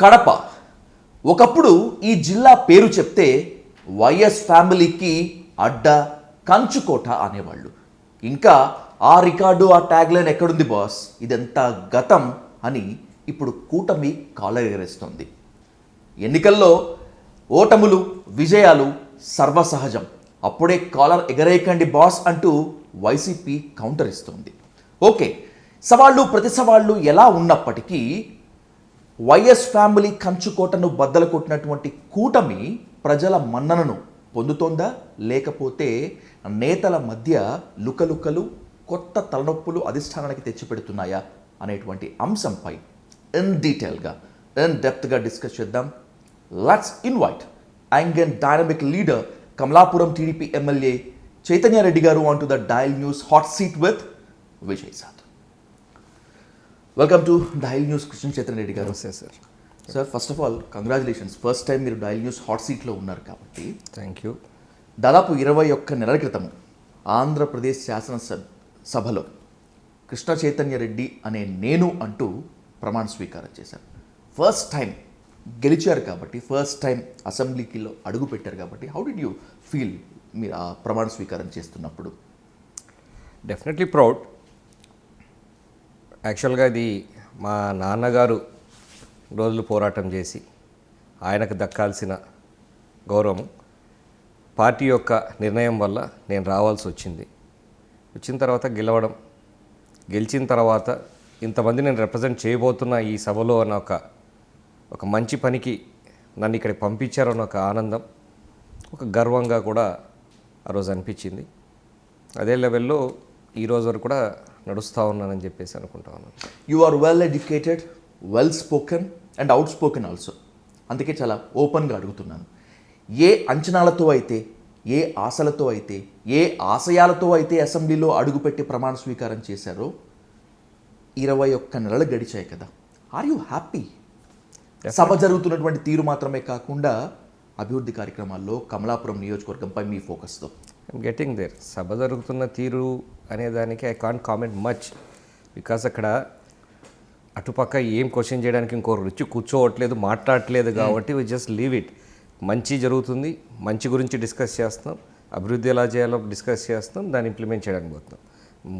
కడప ఒకప్పుడు ఈ జిల్లా పేరు చెప్తే వైఎస్ ఫ్యామిలీకి అడ్డ కంచుకోట అనేవాళ్ళు. ఇంకా ఆ రికార్డు ఆ ట్యాగ్లైన్ ఎక్కడుంది బాస్, ఇదంతా గతం అని ఇప్పుడు కూటమి కాలర్ ఎగరేస్తోంది. ఎన్నికల్లో ఓటములు విజయాలు సర్వసహజం, అప్పుడే కాలర్ ఎగరేయకండి బాస్ అంటూ వైసీపీ కౌంటర్ ఇస్తోంది. ఓకే, సవాళ్ళు ప్రతి సవాళ్ళు ఎలా ఉన్నప్పటికీ వైఎస్ ఫ్యామిలీ కంచుకోటను బద్దలు కొట్టినటువంటి కూటమి ప్రజల మన్ననను పొందుతోందా, లేకపోతే నేతల మధ్య లుకలుకలు కొత్త తలనొప్పులు అధిష్టానానికి తెచ్చిపెడుతున్నాయా అనేటువంటి అంశంపై ఇన్ డీటెయిల్గా ఇన్ డెప్త్గా డిస్కస్ చేద్దాం. Let's invite young and dynamic leader Kamalapuram TDP MLA Chaitanya Reddy garu on to the dial news hot seat with Vijay సాద్. Welcome to dial news Krishna Chaitanya Reddy garu. Sir first of all congratulations, first time మీరు డయల్ న్యూస్ హాట్ సీట్లో ఉన్నారు కాబట్టి. Thank you. దాదాపు 21 నెలల క్రితము ఆంధ్రప్రదేశ్ శాసనసభలో కృష్ణ చైతన్య రెడ్డి అనే నేను అంటూ ప్రమాణ స్వీకారం చేశారు. ఫస్ట్ టైం గెలిచారు కాబట్టి, ఫస్ట్ టైం అసెంబ్లీకిలో అడుగు పెట్టారు కాబట్టి, హౌ డిడ్ యూ ఫీల్ మీరు ఆ ప్రమాణ స్వీకారం చేస్తున్నప్పుడు? Definitely proud. యాక్చువల్గా ఇది మా నాన్నగారు రోజులు పోరాటం చేసి ఆయనకు దక్కాల్సిన గౌరవం పార్టీ యొక్క నిర్ణయం వల్ల నేను రావాల్సి వచ్చింది. వచ్చిన తర్వాత గెలవడం, గెలిచిన తర్వాత ఇంతమంది నేను రిప్రజెంట్ చేయబోతున్న ఈ సభలో అన్న ఒక మంచి పనికి నన్ను ఇక్కడికి పంపించారు అన్న ఒక ఆనందం, ఒక గర్వంగా కూడా ఆ రోజు అనిపించింది. అదే లెవెల్లో ఈరోజు వరకు కూడా నడుస్తూ ఉన్నానని చెప్పేసి అనుకుంటా ఉన్నాను. You are well educated, well spoken and outspoken also. అందుకే చాలా ఓపెన్గా అడుగుతున్నాను. ఏ అంచనాలతో అయితే, ఏ ఆశలతో అయితే, ఏ ఆశయాలతో అయితే అసెంబ్లీలో అడుగుపెట్టి ప్రమాణ స్వీకారం చేశారో 21 నెలలు గడిచాయి కదా, ఆర్ యూ హ్యాపీ? సభ జరుగుతున్నటువంటి తీరు మాత్రమే కాకుండా అభివృద్ధి కార్యక్రమాల్లో కమలాపురం నియోజకవర్గంపై మీ ఫోకస్తో. I'm getting there. సభ జరుగుతున్న తీరు అనేదానికి I can't comment much, because అక్కడ అటుపక్క ఏం క్వశ్చన్ చేయడానికి ఇంకోరు రుచి కూర్చోవట్లేదు, మాట్లాడట్లేదు కాబట్టి వి జస్ట్ లీవ్ ఇట్. మంచి జరుగుతుంది, మంచి గురించి డిస్కస్ చేస్తాం, అభివృద్ధి ఎలా చేయాలో డిస్కస్ చేస్తాం, దాన్ని ఇంప్లిమెంట్ చేయడానికి పోతున్నాం.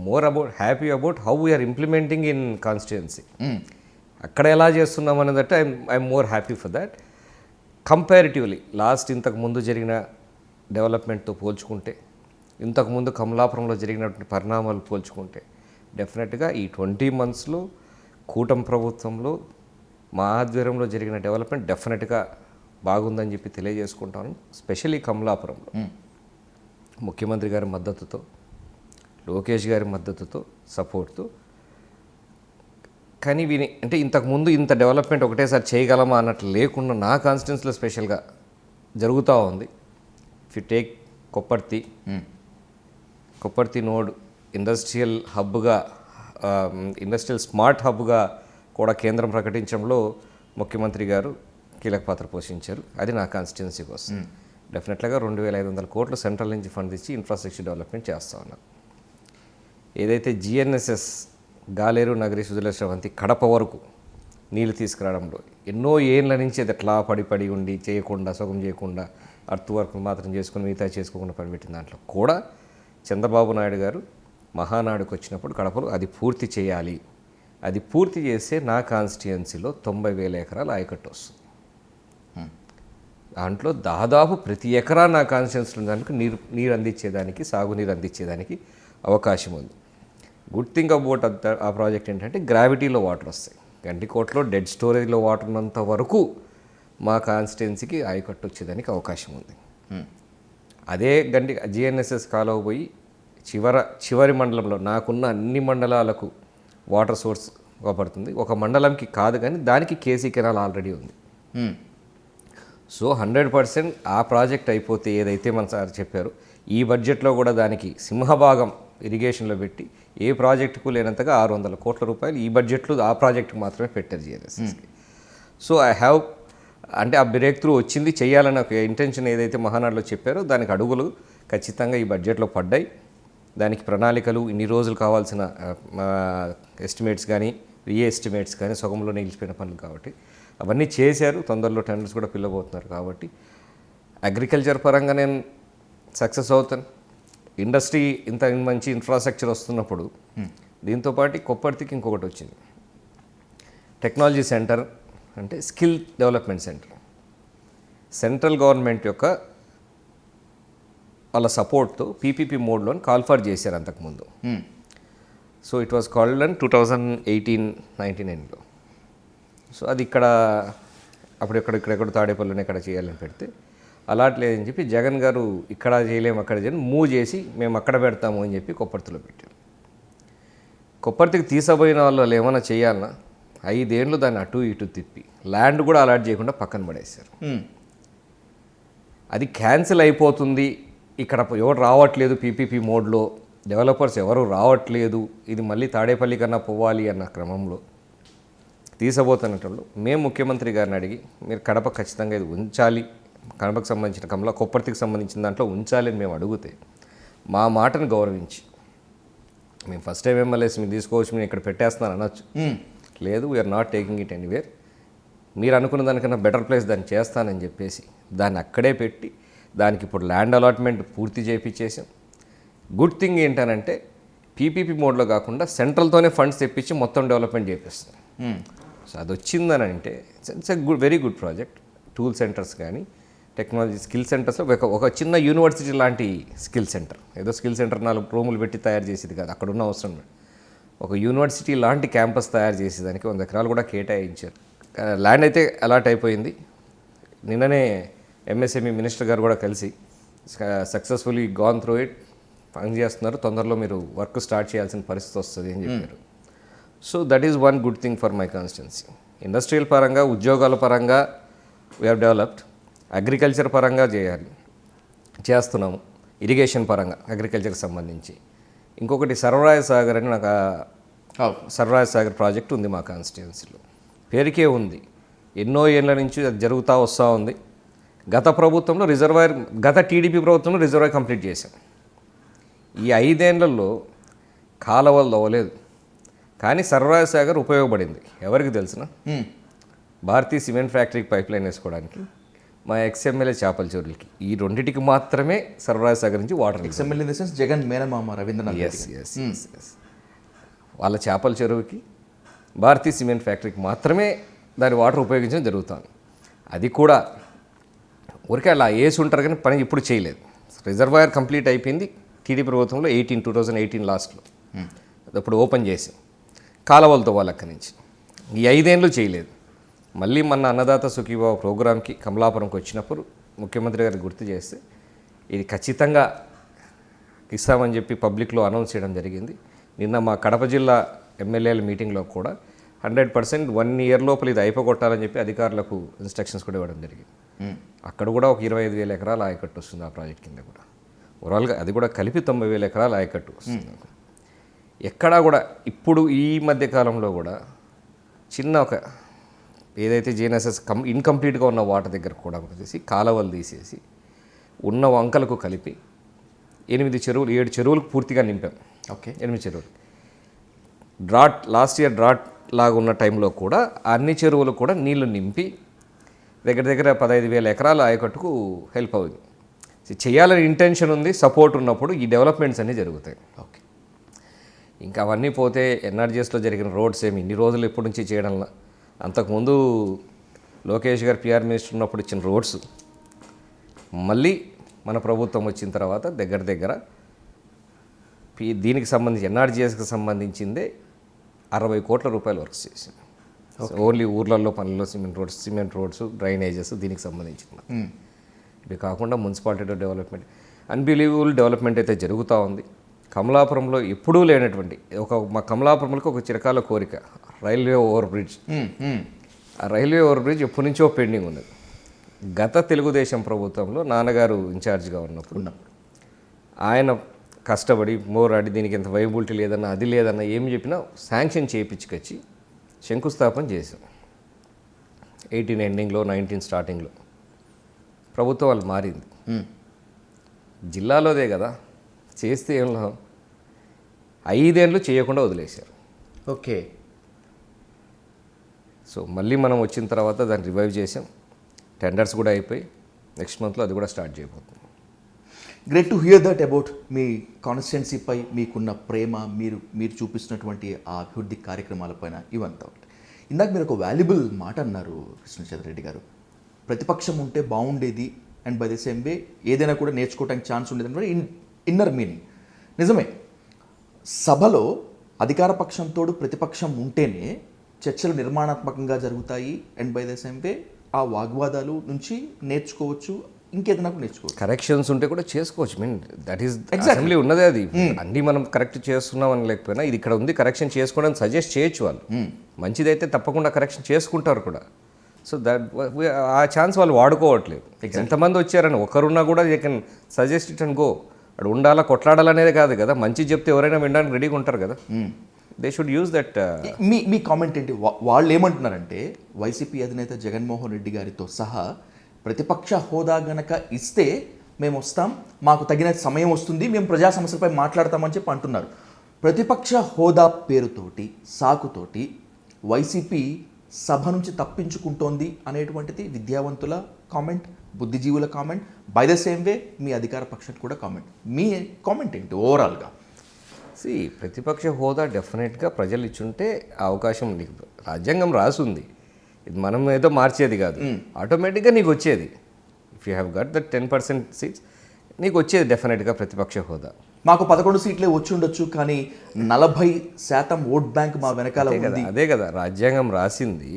More about happy about how we are implementing in constituency. అక్కడ ఎలా చేస్తున్నాం అనేదట్టు I'm more happy for that. Comparatively last ఇంతకుముందు జరిగిన డెవలప్మెంట్తో పోల్చుకుంటే, ఇంతకుముందు కమలాపురంలో జరిగినటువంటి పరిణామాలు పోల్చుకుంటే, డెఫినెట్గా ఈ 20 monthsలో కూటమి ప్రభుత్వంలో మా ఆధ్వర్యంలో జరిగిన డెవలప్మెంట్ డెఫినెట్గా బాగుందని చెప్పి తెలియజేసుకుంటాను. స్పెషల్లీ కమలాపురంలో ముఖ్యమంత్రి గారి మద్దతుతో, లోకేష్ గారి మద్దతుతో, సపోర్ట్తో. కానీ అంటే ఇంతకుముందు ఇంత డెవలప్మెంట్ ఒకటేసారి చేయగలమా అన్నట్లు లేకుండా నా కాన్స్టిట్యున్సీలో స్పెషల్గా జరుగుతూ ఉంది. If you take Kopparthi node industrial హబ్గా, ఇండస్ట్రియల్ స్మార్ట్ హబ్గా కూడా కేంద్రం ప్రకటించడంలో ముఖ్యమంత్రి గారు కీలక పాత్ర పోషించారు. అది నా కాన్స్టిట్యున్సీ కోసం. డెఫినెట్గా 2,500 కోట్లు సెంట్రల్ నుంచి ఫండ్ ఇచ్చి ఇన్ఫ్రాస్ట్రక్చర్ డెవలప్మెంట్ చేస్తూ ఉన్నాం. ఏదైతే జిఎన్ఎస్ఎస్ గాలేరు నగరి సుజలేశ్వరవంతి కడప వరకు నీళ్ళు తీసుకురావడంలో ఎన్నో ఏళ్ళ నుంచి అది ఎట్లా పడి ఉండి చేయకుండా, సగం చేయకుండా, అర్త్ వర్క్ మాత్రం చేసుకుని మిగతా చేసుకోకుండా పనిపెట్టిన దాంట్లో కూడా చంద్రబాబు నాయుడు గారు మహానాడుకు వచ్చినప్పుడు కడపలో అది పూర్తి చేయాలి, అది పూర్తి చేస్తే నా కాన్స్టిట్యుయెన్సీలో 90,000 ఎకరాలు ఆయకట్టు వస్తుంది. దాంట్లో దాదాపు ప్రతి ఎకరా నా కాన్స్టిట్యుయెన్సీలో దానికి నీరు అందించేదానికి, సాగునీరు అందించేదానికి అవకాశం ఉంది. గుడ్ థింగ్ అబౌట్ ఆ ప్రాజెక్ట్ ఏంటంటే గ్రావిటీలో వాటర్ వస్తాయి. గంటికోటలో డెడ్ స్టోరేజ్లో వాటర్ ఉన్నంత వరకు మా కాన్స్టిట్యుయెన్సీకి ఆయకట్టు వచ్చేదానికి అవకాశం ఉంది. అదే జిఎన్ఎస్ఎస్ కాలువ పోయి చివరి మండలంలో నాకున్న అన్ని మండలాలకు వాటర్ సోర్స్ పడుతుంది. ఒక మండలంకి కాదు కానీ దానికి కేసీ కెనాల్ ఆల్రెడీ ఉంది. సో 100% ఆ ప్రాజెక్ట్ అయిపోతే ఏదైతే మన సార్ చెప్పారు, ఈ బడ్జెట్లో కూడా దానికి సింహభాగం ఇరిగేషన్లో పెట్టి ఏ ప్రాజెక్టుకు లేనంతగా 600 కోట్ల రూపాయలు ఈ బడ్జెట్లో ఆ ప్రాజెక్టుకు మాత్రమే పెట్టారు జిఎన్ఎస్ఎస్కి. సో ఐ హ్యావ్ అంటే ఆ బ్రేక్ త్రూ వచ్చింది, చేయాలన్న ఒక ఇంటెన్షన్ ఏదైతే మహానాడులో చెప్పారో దానికి అడుగులు ఖచ్చితంగా ఈ బడ్జెట్లో పడ్డాయి. దానికి ప్రణాళికలు, ఇన్ని రోజులు కావాల్సిన ఎస్టిమేట్స్ కానీ రీఎస్టిమేట్స్ కానీ సగంలో నిలిచిపోయిన పనులు కాబట్టి అవన్నీ చేశారు. తొందరలో టెండర్స్ కూడా పిల్లబోతున్నారు కాబట్టి అగ్రికల్చర్ పరంగా నేను సక్సెస్ అవుతాను. ఇండస్ట్రీ ఇంత మంచి ఇన్ఫ్రాస్ట్రక్చర్ వస్తున్నప్పుడు దీంతోపాటు కొప్పర్తికి ఇంకొకటి వచ్చింది, టెక్నాలజీ సెంటర్, అంటే skill development centre. Central government యొక్క వాళ్ళ సపోర్ట్తో పీపీపీ మోడ్లో కాల్ఫర్ చేశారు అంతకుముందు. So it was called and 2018-19లో. సో అది ఇక్కడ అప్పుడు ఇక్కడెక్కడ తాడేపల్లిని ఇక్కడ చేయాలని పెడితే అలాట్ లేదని చెప్పి జగన్ గారు ఇక్కడ చేయలేము అక్కడ చేయలేము మూవ్ చేసి మేము అక్కడ పెడతాము అని చెప్పి కొప్పర్తిలో పెట్టారు. కొప్పర్తికి తీసబోయిన వాళ్ళు ఏమైనా చేయాలన్నా 5 ఏళ్ళు దాన్ని అటు ఇటు తిప్పి ల్యాండ్ కూడా అలాట్ చేయకుండా పక్కన పడేశారు. అది క్యాన్సిల్ అయిపోతుంది, ఇక్కడ ఎవరు రావట్లేదు, పీపీపీ మోడ్లో డెవలపర్స్ ఎవరు రావట్లేదు, ఇది మళ్ళీ తాడేపల్లి కన్నా పోవాలి అన్న క్రమంలో తీసబోతున్నట్లు మేము ముఖ్యమంత్రి గారిని అడిగి మీరు కడప ఖచ్చితంగా ఇది ఉంచాలి, కడపకు సంబంధించిన కొప్పర్తికి సంబంధించిన దాంట్లో ఉంచాలి అని మేము అడిగితే మా మాటను గౌరవించి మేము ఫస్ట్ టైం ఎమ్మెల్యేస్ మీరు తీసుకోవచ్చు, మీరు ఇక్కడ పెట్టేస్తున్నాను అనొచ్చు. లేదు, we're not taking it anywhere, మీరు అనుకున్న దానికన్నా బెటర్ ప్లేస్ దాన్ని చేస్తానని చెప్పేసి దాన్ని అక్కడే పెట్టి దానికి ఇప్పుడు ల్యాండ్ అలాట్మెంట్ పూర్తి చేయించేసాం. గుడ్ థింగ్ ఏంటనంటే పీపీపీ మోడ్లో కాకుండా సెంట్రల్తోనే ఫండ్స్ తెప్పించి మొత్తం డెవలప్మెంట్ చేపిస్తాం. సో అది వచ్చిందని అంటే it's a very good project. Tool centres కానీ టెక్నాలజీ స్కిల్ సెంటర్స్లో ఒక చిన్న యూనివర్సిటీ లాంటి స్కిల్ సెంటర్, ఏదో స్కిల్ సెంటర్ 4 రూములు పెట్టి తయారు చేసేది కాదు, అక్కడ ఉన్న అవసరం లేదు. ఒక యూనివర్సిటీ లాంటి క్యాంపస్ తయారు చేసేదానికి 100 ఎకరాలు కూడా కేటాయించారు. ల్యాండ్ అయితే అలాట్ అయిపోయింది. నిన్ననే ఎంఎస్ఎంఈ మినిస్టర్ గారు కూడా కలిసి సక్సెస్ఫుల్లీ గాన్ త్రూ ఇట్, పని చేస్తున్నారు, తొందరలో మీరు వర్క్ స్టార్ట్ చేయాల్సిన పరిస్థితి వస్తుంది అని చెప్పారు. So that is one good thing for my constituency. Industrial పరంగా, ఉద్యోగాల పరంగా వీ హ్యావ్ డెవలప్డ్. అగ్రికల్చర్ పరంగా చేస్తున్నాము, ఇరిగేషన్ పరంగా అగ్రికల్చర్కి సంబంధించి. ఇంకొకటి సర్వరాయ సాగర్ అని నాకు సర్వరాయ సాగర్ ప్రాజెక్ట్ ఉంది మా కాన్స్టిట్యున్సీలో, పేరుకే ఉంది, ఎన్నో ఏళ్ళ నుంచి అది జరుగుతూ వస్తూ ఉంది. గత ప్రభుత్వంలో రిజర్వాయర్, గత టీడీపీ ప్రభుత్వంలో రిజర్వాయర్ కంప్లీట్ చేశాం. ఈ 5 ఏళ్లలో కాలువలు అవ్వలేదు, కానీ సర్వరాయ సాగర్ ఉపయోగపడింది. ఎవరికి తెలిసిన భారతీయ సిమెంట్ ఫ్యాక్టరీకి పైప్ లైన్ వేసుకోవడానికి, మా ఎక్స్ఎమ్మెల్యే చేపల చెరువులకి, ఈ రెండింటికి మాత్రమే సర్వరాయ సాగర్ నుంచి water. Ex-MLA in the sense Jagan మేనమామ రవీంద్రనాథ్. ఎస్ వాళ్ళ చేపల చెరువుకి, భారతీయ సిమెంట్ ఫ్యాక్టరీకి మాత్రమే దాని వాటర్ ఉపయోగించడం జరుగుతుంది. అది కూడా ఊరికే అలా వేసి ఉంటారు కానీ పని ఇప్పుడు చేయలేదు. రిజర్వాయర్ కంప్లీట్ అయిపోయింది టీడీ ప్రభుత్వంలో 2018 లాస్ట్లో, అప్పుడు ఓపెన్ చేసి కాలువలతో వాళ్ళ అక్కడి నుంచి. ఈ 5 ఏళ్ళు చేయలేదు. మళ్ళీ మన అన్నదాత సుఖీభావ ప్రోగ్రామ్కి కమలాపురంకి వచ్చినప్పుడు ముఖ్యమంత్రి గారికి గుర్తు చేస్తే ఇది ఖచ్చితంగా ఇస్తామని చెప్పి పబ్లిక్లో అనౌన్స్ చేయడం జరిగింది. నిన్న మా కడప జిల్లా ఎమ్మెల్యేల మీటింగ్లో కూడా 100% 1 year లోపల ఇది అయిపోగొట్టాలని చెప్పి అధికారులకు ఇన్స్ట్రక్షన్స్ కూడా ఇవ్వడం జరిగింది. అక్కడ కూడా ఒక 25,000 ఎకరాల ఆయకట్టు వస్తుంది ఆ ప్రాజెక్ట్ కింద కూడా. ఓవరాల్గా అది కూడా కలిపి 90,000 ఎకరాల ఆయకట్టు వస్తుంది. ఎక్కడా కూడా ఇప్పుడు ఈ మధ్య కాలంలో కూడా చిన్న ఒక ఏదైతే జీఎన్ఎస్ఎస్ ఇన్కంప్లీట్గా ఉన్న వాటర్ దగ్గర కూడా వచ్చేసి కాలువలు తీసేసి ఉన్న వంకలకు కలిపి 8 చెరువులు 7 చెరువులకు పూర్తిగా నింపాం. ఓకే, 8 చెరువులు. లాస్ట్ ఇయర్ డ్రాట్ లాగా ఉన్న టైంలో కూడా అన్ని చెరువులు కూడా నీళ్లు నింపి దగ్గర 15,000 ఎకరాల ఆయకట్టుకు హెల్ప్ అవుతుంది. చేయాలని ఇంటెన్షన్ ఉంది, సపోర్ట్ ఉన్నప్పుడు ఈ డెవలప్మెంట్స్ అన్నీ జరుగుతాయి. ఓకే, ఇంకా అవన్నీ పోతే ఎన్ఆర్జీఎస్లో జరిగిన రోడ్స్ ఏమి ఇన్ని రోజులు ఎప్పటి నుంచి చేయడంలో, అంతకుముందు లోకేష్ గారు పిఆర్ మినిస్టర్ ఉన్నప్పుడు ఇచ్చిన రోడ్స్ మళ్ళీ మన ప్రభుత్వం వచ్చిన తర్వాత దగ్గర దీనికి సంబంధించి ఎన్ఆర్జీఎస్కి సంబంధించిందే 60 కోట్ల రూపాయలు వర్క్స్ చేసింది. ఓన్లీ ఊర్లలో పనుల్లో సిమెంట్ రోడ్స్ డ్రైనేజెస్ దీనికి సంబంధించింది. ఇవి కాకుండా మున్సిపాలిటీ డెవలప్మెంట్, అన్బిలీవబుల్ డెవలప్మెంట్ అయితే జరుగుతూ ఉంది. కమలాపురంలో ఎప్పుడూ లేనటువంటి మా కమలాపురంలో ఒక చిరకాల కోరిక రైల్వే ఓవర్ బ్రిడ్జ్. ఆ రైల్వే ఓవర్ బ్రిడ్జ్ ఎప్పటి నుంచో పెండింగ్ ఉన్నది. గత తెలుగుదేశం ప్రభుత్వంలో నాన్నగారు ఇన్ఛార్జ్గా ఉన్నప్పుడు ఆయన కష్టపడి మోరాడి దీనికి ఎంత వైబిలిటీ లేదన్నా అది లేదన్నా ఏం చెప్పినా శాంక్షన్ చేయించుకొచ్చి శంకుస్థాపన చేశాం. 18 ఎండింగ్లో 19 స్టార్టింగ్లో ప్రభుత్వం వాళ్ళు మారింది. జిల్లాలోదే కదా చేస్తే ఏం 5 ఏళ్ళు చేయకుండా వదిలేశారు. ఓకే, సో మళ్ళీ మనం వచ్చిన తర్వాత దాన్ని రివైవ్ చేసాం, టెండర్స్ కూడా అయిపోయి నెక్స్ట్ మంత్లో అది కూడా స్టార్ట్ చేయబోతుంది. Great to hear that about మీ కాన్స్టిట్యున్సీపై మీకున్న ప్రేమ, మీరు చూపిస్తున్నటువంటి ఆ అభివృద్ధి కార్యక్రమాలపైన ఇవంతా ఒకటి. ఇందాక మీరు ఒక వాల్యుబుల్ మాట అన్నారు కృష్ణచంద్ర రెడ్డి గారు, ప్రతిపక్షం ఉంటే బాగుండేది అండ్ బై ద సేమ్ వే ఏదైనా కూడా నేర్చుకోవడానికి ఛాన్స్ ఉండేది అంటే ఇన్నర్ మీనింగ్. నిజమే, సభలో అధికార పక్షంతో ప్రతిపక్షం ఉంటేనే చర్చలు నిర్మాణాత్మకంగా జరుగుతాయి అండ్ బై ద సేమ్ వే ఆ వాగ్వాదాలు నుంచి నేర్చుకోవచ్చు, ఇంకేదైనా కూడా నేర్చుకోవచ్చు. కరెక్షన్స్ ఉంటే కూడా చేసుకోవచ్చు. మీన్ దట్ ఈస్ అసెంబ్లీ ఉన్నదే. అది అన్నీ మనం కరెక్ట్ చేస్తున్నాం అని లేకపోయినా ఇది ఇక్కడ ఉంది, కరెక్షన్ చేసుకోవడం సజెస్ట్ చేయొచ్చు. వాళ్ళు మంచిదైతే తప్పకుండా కరెక్షన్ చేసుకుంటారు కూడా. సో దట్ ఆ ఛాన్స్ వాళ్ళు వాడుకోవట్లేదు. ఎంతమంది వచ్చారని ఒకరున్నా కూడా they can suggest it and go. అక్కడ ఉండాలా కొట్లాడాలనేది కాదు కదా, మంచి చెప్తే ఎవరైనా వినడానికి రెడీగా ఉంటారు కదా. They should use that. Me comment ఏంటి? వాళ్ళు ఏమంటున్నారంటే వైసీపీ అధినేత జగన్మోహన్ రెడ్డి గారితో సహా ప్రతిపక్ష హోదా గనక ఇస్తే మేము వస్తాం, మాకు తగిన సమయం వస్తుంది, మేము ప్రజా సమస్యలపై మాట్లాడతామని చెప్పి అంటున్నారు. ప్రతిపక్ష హోదా పేరుతోటి సాకుతోటి వైసీపీ సభ నుంచి తప్పించుకుంటోంది అనేటువంటిది విద్యావంతుల కామెంట్, బుద్ధిజీవుల comment, by the same way మీ అధికార పక్షం కూడా కామెంట్. మీ కామెంట్ ఏంటి ఓవరాల్గా? ప్రతిపక్ష హోదా డెఫినెట్గా ప్రజలు ఇచ్చుంటే ఆ అవకాశం నీకు రాజ్యాంగం రాసుంది, ఇది మనం ఏదో మార్చేది కాదు, ఆటోమేటిక్గా నీకు వచ్చేది. If you have got that 10% seats నీకు వచ్చేది డెఫినెట్గా ప్రతిపక్ష హోదా. మాకు 11 సీట్లే వచ్చి ఉండొచ్చు, కానీ 40% ఓట్ బ్యాంక్ మా వెనకాల ఉంది. అదే కదా రాజ్యాంగం రాసింది.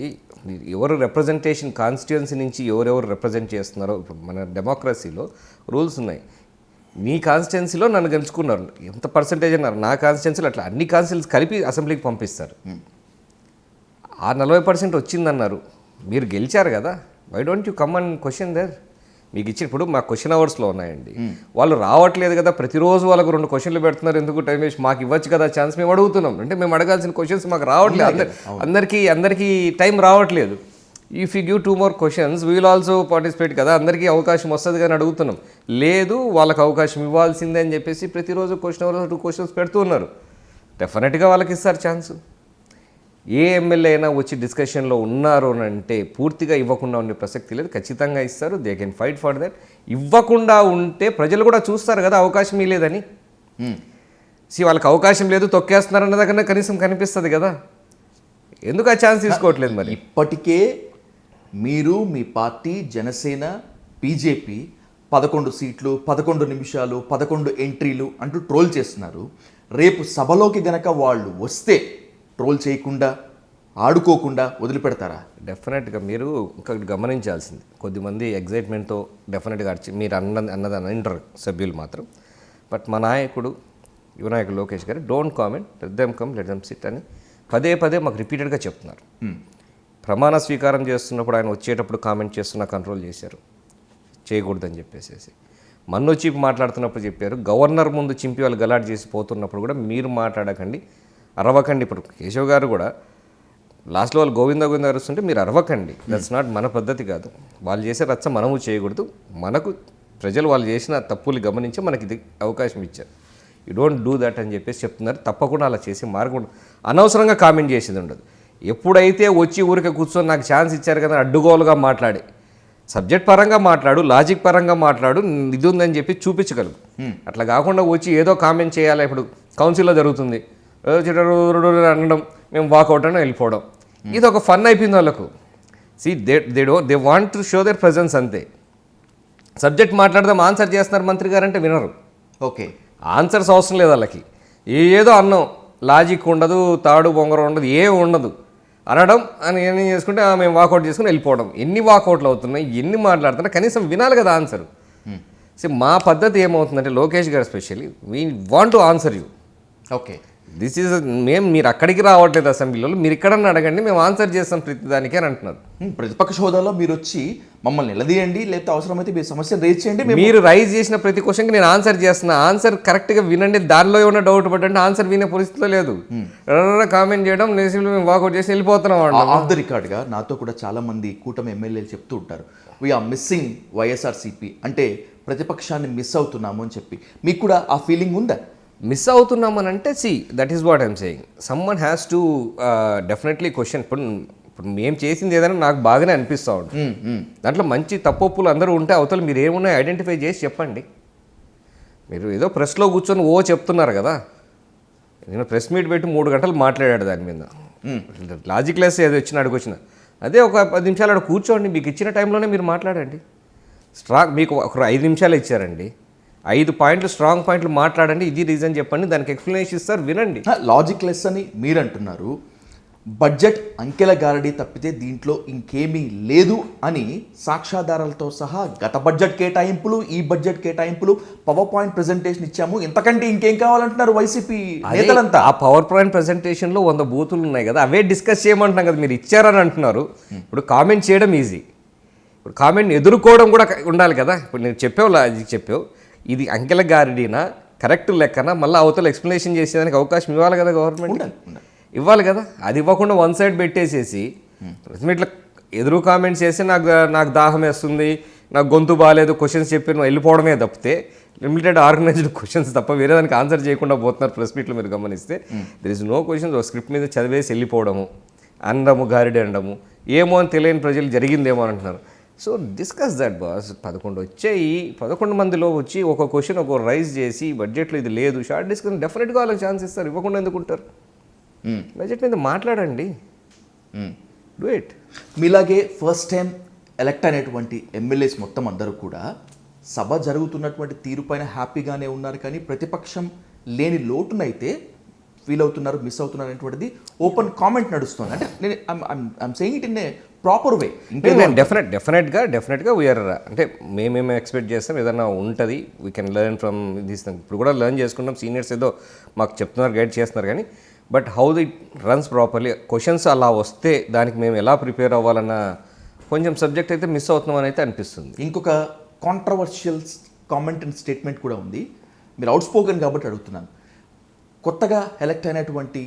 ఎవరు రిప్రజెంటేషన్ కాన్స్టిట్యుయెన్సీ నుంచి ఎవరెవరు రిప్రజెంట్ చేస్తున్నారో, ఇప్పుడు మన డెమోక్రసీలో రూల్స్ ఉన్నాయి. మీ కాన్స్టిట్యున్సీలో నన్ను గెలుచుకున్నారు, ఎంత పర్సంటేజ్ అన్నారు, నా కాన్స్టిట్యున్సీలో అట్లా అన్ని కాన్స్టిట్యున్సీ కలిపి అసెంబ్లీకి పంపిస్తారు. ఆ 40% వచ్చిందన్నారు, మీరు గెలిచారు కదా, why don't you come and question there? మీకు ఇచ్చినప్పుడు మా క్వశ్చన్ అవర్స్లో ఉన్నాయండి, వాళ్ళు రావట్లేదు కదా, ప్రతిరోజు వాళ్ళకు 2 క్వశ్చన్లు పెడుతున్నారు, ఎందుకు టైం వేస్ట్, మాకు ఇవ్వచ్చు కదా ఛాన్స్, మేము అడుగుతున్నాం. అంటే మేము అడగాల్సిన క్వశ్చన్స్ మాకు రావట్లేదు, అందరికీ టైం రావట్లేదు. If you give 2 more questions we will also participate కదా, అందరికీ అవకాశం వస్తుంది కానీ అడుగుతున్నాం. లేదు వాళ్ళకి అవకాశం ఇవ్వాల్సిందే అని చెప్పేసి ప్రతిరోజు క్వశ్చన్ అవర్ 2 questions పెడుతూ ఉన్నారు. డెఫినెట్గా వాళ్ళకి ఇస్తారు ఛాన్స్. ఏ ఎమ్మెల్యే అయినా వచ్చి డిస్కషన్లో ఉన్నారు అని అంటే పూర్తిగా ఇవ్వకుండా ఉండే ప్రసక్తి లేదు, ఖచ్చితంగా ఇస్తారు. They can fight for that. ఇవ్వకుండా ఉంటే ప్రజలు కూడా చూస్తారు కదా అవకాశం లేదని. వాళ్ళకి అవకాశం లేదు తొక్కేస్తున్నారన్న దగ్గర కనీసం కనిపిస్తుంది కదా, ఎందుకు ఆ ఛాన్స్ తీసుకోవట్లేదు? మరి ఇప్పటికే మీరు మీ పార్టీ జనసేన బీజేపీ 11 సీట్లు 11 నిమిషాలు 11 ఎంట్రీలు అంటూ ట్రోల్ చేస్తున్నారు. రేపు సభలోకి గనక వాళ్ళు వస్తే ట్రోల్ చేయకుండా ఆడుకోకుండా వదిలిపెడతారా? డెఫినెట్గా మీరు ఇంకొకటి గమనించాల్సింది, కొద్దిమంది ఎగ్జైట్మెంట్తో డెఫినెట్గా మీరు అన్నది అంటారు సభ్యులు మాత్రం. బట్ మా నాయకుడు యువనాయకుడు లోకేష్ గారు don't comment, let them come, let them SIT అని పదే మాకు రిపీటెడ్గా చెప్తున్నారు. ప్రమాణ స్వీకారం చేస్తున్నప్పుడు ఆయన వచ్చేటప్పుడు కామెంట్ చేస్తున్నా కంట్రోల్ చేశారు, చేయకూడదని చెప్పేసి. మన్నొచ్చి మాట్లాడుతున్నప్పుడు చెప్పారు, గవర్నర్ ముందు చింపి వాళ్ళు గలాట్ చేసి పోతున్నప్పుడు కూడా మీరు మాట్లాడకండి, అరవకండి. ఇప్పుడు కేశవ్ గారు కూడా లాస్ట్లో వాళ్ళు గోవింద అరుస్తుంటే మీరు అరవకండి, దట్స్ నాట్ మన పద్ధతి కాదు. వాళ్ళు చేసే రచ్చ మనము చేయకూడదు, మనకు ప్రజలు వాళ్ళు చేసిన తప్పులు గమనించి మనకి ఇది అవకాశం ఇచ్చారు, యూ డోంట్ డూ దట్ అని చెప్పేసి చెప్తున్నారు. తప్పకుండా అలా చేసి మార్గం, అనవసరంగా కామెంట్ చేసేది ఉండదు. ఎప్పుడైతే వచ్చి ఊరికే కూర్చొని నాకు ఛాన్స్ ఇచ్చారు కదా అడ్డుగోలుగా మాట్లాడి, సబ్జెక్ట్ పరంగా మాట్లాడు, లాజిక్ పరంగా మాట్లాడు, ఇది ఉందని చెప్పి చూపించగలరు. అట్లా కాకుండా వచ్చి ఏదో కామెంట్ చేయాలి. ఇప్పుడు కౌన్సిల్లో జరుగుతుంది, అనడం, మేము వాకౌట్ అని వెళ్ళిపోవడం, ఇది ఒక ఫన్ అయిపోయింది వాళ్ళకు. They want to show their presence అంతే. సబ్జెక్ట్ మాట్లాడదాం ఆన్సర్ చేస్తున్నారు మంత్రి గారు అంటే వినరు. ఓకే, ఆన్సర్స్ అవసరం లేదు వాళ్ళకి, ఏదో అన్నం, లాజిక్ ఉండదు, తాడు బొంగరం ఉండదు, ఏం ఉండదు, అనడం అని ఏం చేసుకుంటే మేము వాకౌట్ చేసుకుని వెళ్ళిపోవడం. ఎన్ని వాకౌట్లు అవుతున్నాయి, ఎన్ని మాట్లాడుతున్నా కనీసం వినాలి కదా ఆన్సర్. మా పద్ధతి ఏమవుతుందంటే లోకేష్ గారు specially we want to answer you. Okay, this is మీరు అక్కడికి రావట్లేదు అసెంబ్లీలో, మీరు ఇక్కడన్నా అడగండి, మేము ఆన్సర్ చేస్తాం ప్రతిదానికి అని అంటున్నారు. ప్రతిపక్ష హోదాలో మీరు వచ్చి మమ్మల్ని నిలదీయండి, లేకపోతే అవసరమైతే మీ సమస్యను రేజ్ చేయండి, మీరు రైజ్ చేసిన ప్రతి క్వశ్చన్కి నేను ఆన్సర్ చేస్తున్నా, ఆన్సర్ కరెక్ట్గా వినండి, దానిలో ఏమైనా డౌట్ పడండి, ఆన్సర్ వినే పరిస్థితిలో లేదు. కామెంట్ చేయడం, మేము వాకౌట్ చేసి వెళ్ళిపోతున్నాం. ఆఫ్ ద రికార్డ్గా నాతో కూడా చాలా మంది కూటమి ఎమ్మెల్యేలు చెప్తూ ఉంటారు, వీఆర్ మిస్సింగ్ వైఎస్ఆర్సీపీ, అంటే ప్రతిపక్షాన్ని మిస్ అవుతున్నాము అని చెప్పి. మీకు కూడా ఆ ఫీలింగ్ ఉందా? మిస్ అవుతున్నామని అంటే that is what I'm saying. Someone has to definitely question. ఇప్పుడు ఇప్పుడు మేము చేసింది ఏదైనా నాకు బాగానే అనిపిస్తూ ఉంటుంది. దాంట్లో మంచి తప్పొప్పులు అందరూ ఉంటే అవతల మీరు ఏమున్నాయి ఐడెంటిఫై చేసి చెప్పండి. మీరు ఏదో ప్రెస్లో కూర్చొని చెప్తున్నారు కదా. నేను ప్రెస్ మీట్ పెట్టి 3 గంటలు మాట్లాడాడు దాని మీద. లాజిక్ లెస్ ఏదో వచ్చిన అదే ఒక 10 నిమిషాలు అక్కడ కూర్చోండి, మీకు ఇచ్చిన టైంలోనే మీరు మాట్లాడండి. మీకు ఒక 5 నిమిషాలు ఇచ్చారండి, 5 పాయింట్లు స్ట్రాంగ్ పాయింట్లు మాట్లాడండి, ఇది రీజన్ చెప్పండి, దానికి ఎక్స్ప్లెనేషన్ ఇస్తారు, వినండి. లాజిక్ లెస్ అని మీరు అంటున్నారు. బడ్జెట్ అంకెల గారడీ తప్పితే దీంట్లో ఇంకేమీ లేదు అని సాక్ష్యాధారాలతో సహా గత బడ్జెట్ కేటాయింపులు, ఈ బడ్జెట్ కేటాయింపులు, పవర్ పాయింట్ ప్రెజెంటేషన్ ఇచ్చాము, ఇంతకంటే ఇంకేం కావాలంటున్నారు వైసీపీ నేతలంతా. ఆ పవర్ పాయింట్ ప్రెజెంటేషన్లో 100 బూతులు ఉన్నాయి కదా, అవే డిస్కస్ చేయమంటున్నాం కదా. మీరు ఇచ్చారని అంటున్నారు. ఇప్పుడు కామెంట్ చేయడం ఈజీ, ఇప్పుడు కామెంట్ని ఎదుర్కోవడం కూడా ఉండాలి కదా. ఇప్పుడు నేను చెప్పావు ఇది అంకెల గారడీనా కరెక్ట్ లెక్కన, మళ్ళీ అవతల ఎక్స్ప్లెనేషన్ చేసేదానికి అవకాశం ఇవ్వాలి కదా గవర్నమెంట్, ఇవ్వాలి కదా. అది ఇవ్వకుండా వన్ సైడ్ పెట్టేసేసి ఇట్లా ఎదురు కామెంట్స్ చేసి నాకు దాహం వేస్తుంది, నాకు గొంతు బాగాలేదు, క్వశ్చన్స్ చెప్పి నువ్వు వెళ్ళిపోవడమే తప్పితే, లిమిటెడ్ ఆర్గనైజ్డ్ క్వశ్చన్స్ తప్ప వేరే దానికి ఆన్సర్ చేయకుండా పోతున్నారు ప్రెస్ మీట్లో. మీరు గమనిస్తే దర్ ఇస్ నో క్వశ్చన్స్. ఒక స్క్రిప్ట్ మీద చదివేసి వెళ్ళిపోవడము, అనడము, గారిడి అనడము, ఏమో అని తెలియని ప్రజలు జరిగిందేమో అని అంటున్నారు. So discuss that boss. 11 వచ్చాయి, 11 మందిలో వచ్చి ఒక క్వశ్చన్ ఒక రైజ్ చేసి బడ్జెట్లో ఇది లేదు, షార్ట్ డిస్కషన్ డెఫినెట్గా వాళ్ళకి ఛాన్స్ ఇస్తారు. ఇవ్వకుండా ఎందుకుంటారు? బడ్జెట్ మీద మాట్లాడండి, డూ ఇట్. మీలాగే ఫస్ట్ టైం ఎలక్ట్ అయినటువంటి ఎమ్మెల్యేస్ మొత్తం అందరూ కూడా సభ జరుగుతున్నటువంటి తీరుపైన హ్యాపీగానే ఉన్నారు, కానీ ప్రతిపక్షం లేని లోటునైతే ఫీల్ అవుతున్నారు, మిస్ అవుతున్నారు అనేటువంటిది ఓపెన్ కామెంట్ నడుస్తుంది. అంటే నేను I'm saying it in a proper way. డెఫినెట్గా వీఆర్, అంటే మేమేమో ఎక్స్పెక్ట్ చేస్తాం ఏదైనా ఉంటుంది, we can learn from this. ఇప్పుడు కూడా లెర్న్ చేసుకుంటాం, సీనియర్స్ ఏదో మాకు చెప్తున్నారు, గైడ్ చేస్తున్నారు, కానీ but how the runs properly, questions అలా వస్తే దానికి మేము ఎలా ప్రిపేర్ అవ్వాలన్న కొంచెం సబ్జెక్ట్ అయితే మిస్ అవుతున్నామని అయితే అనిపిస్తుంది. ఇంకొక కాంట్రవర్షియల్ కామెంట్ అండ్ స్టేట్మెంట్ కూడా ఉంది. మీరు అవుట్ స్పోకెన్ కాబట్టి అడుగుతున్నాను. కొత్తగా ఎలక్ట్ అయినటువంటి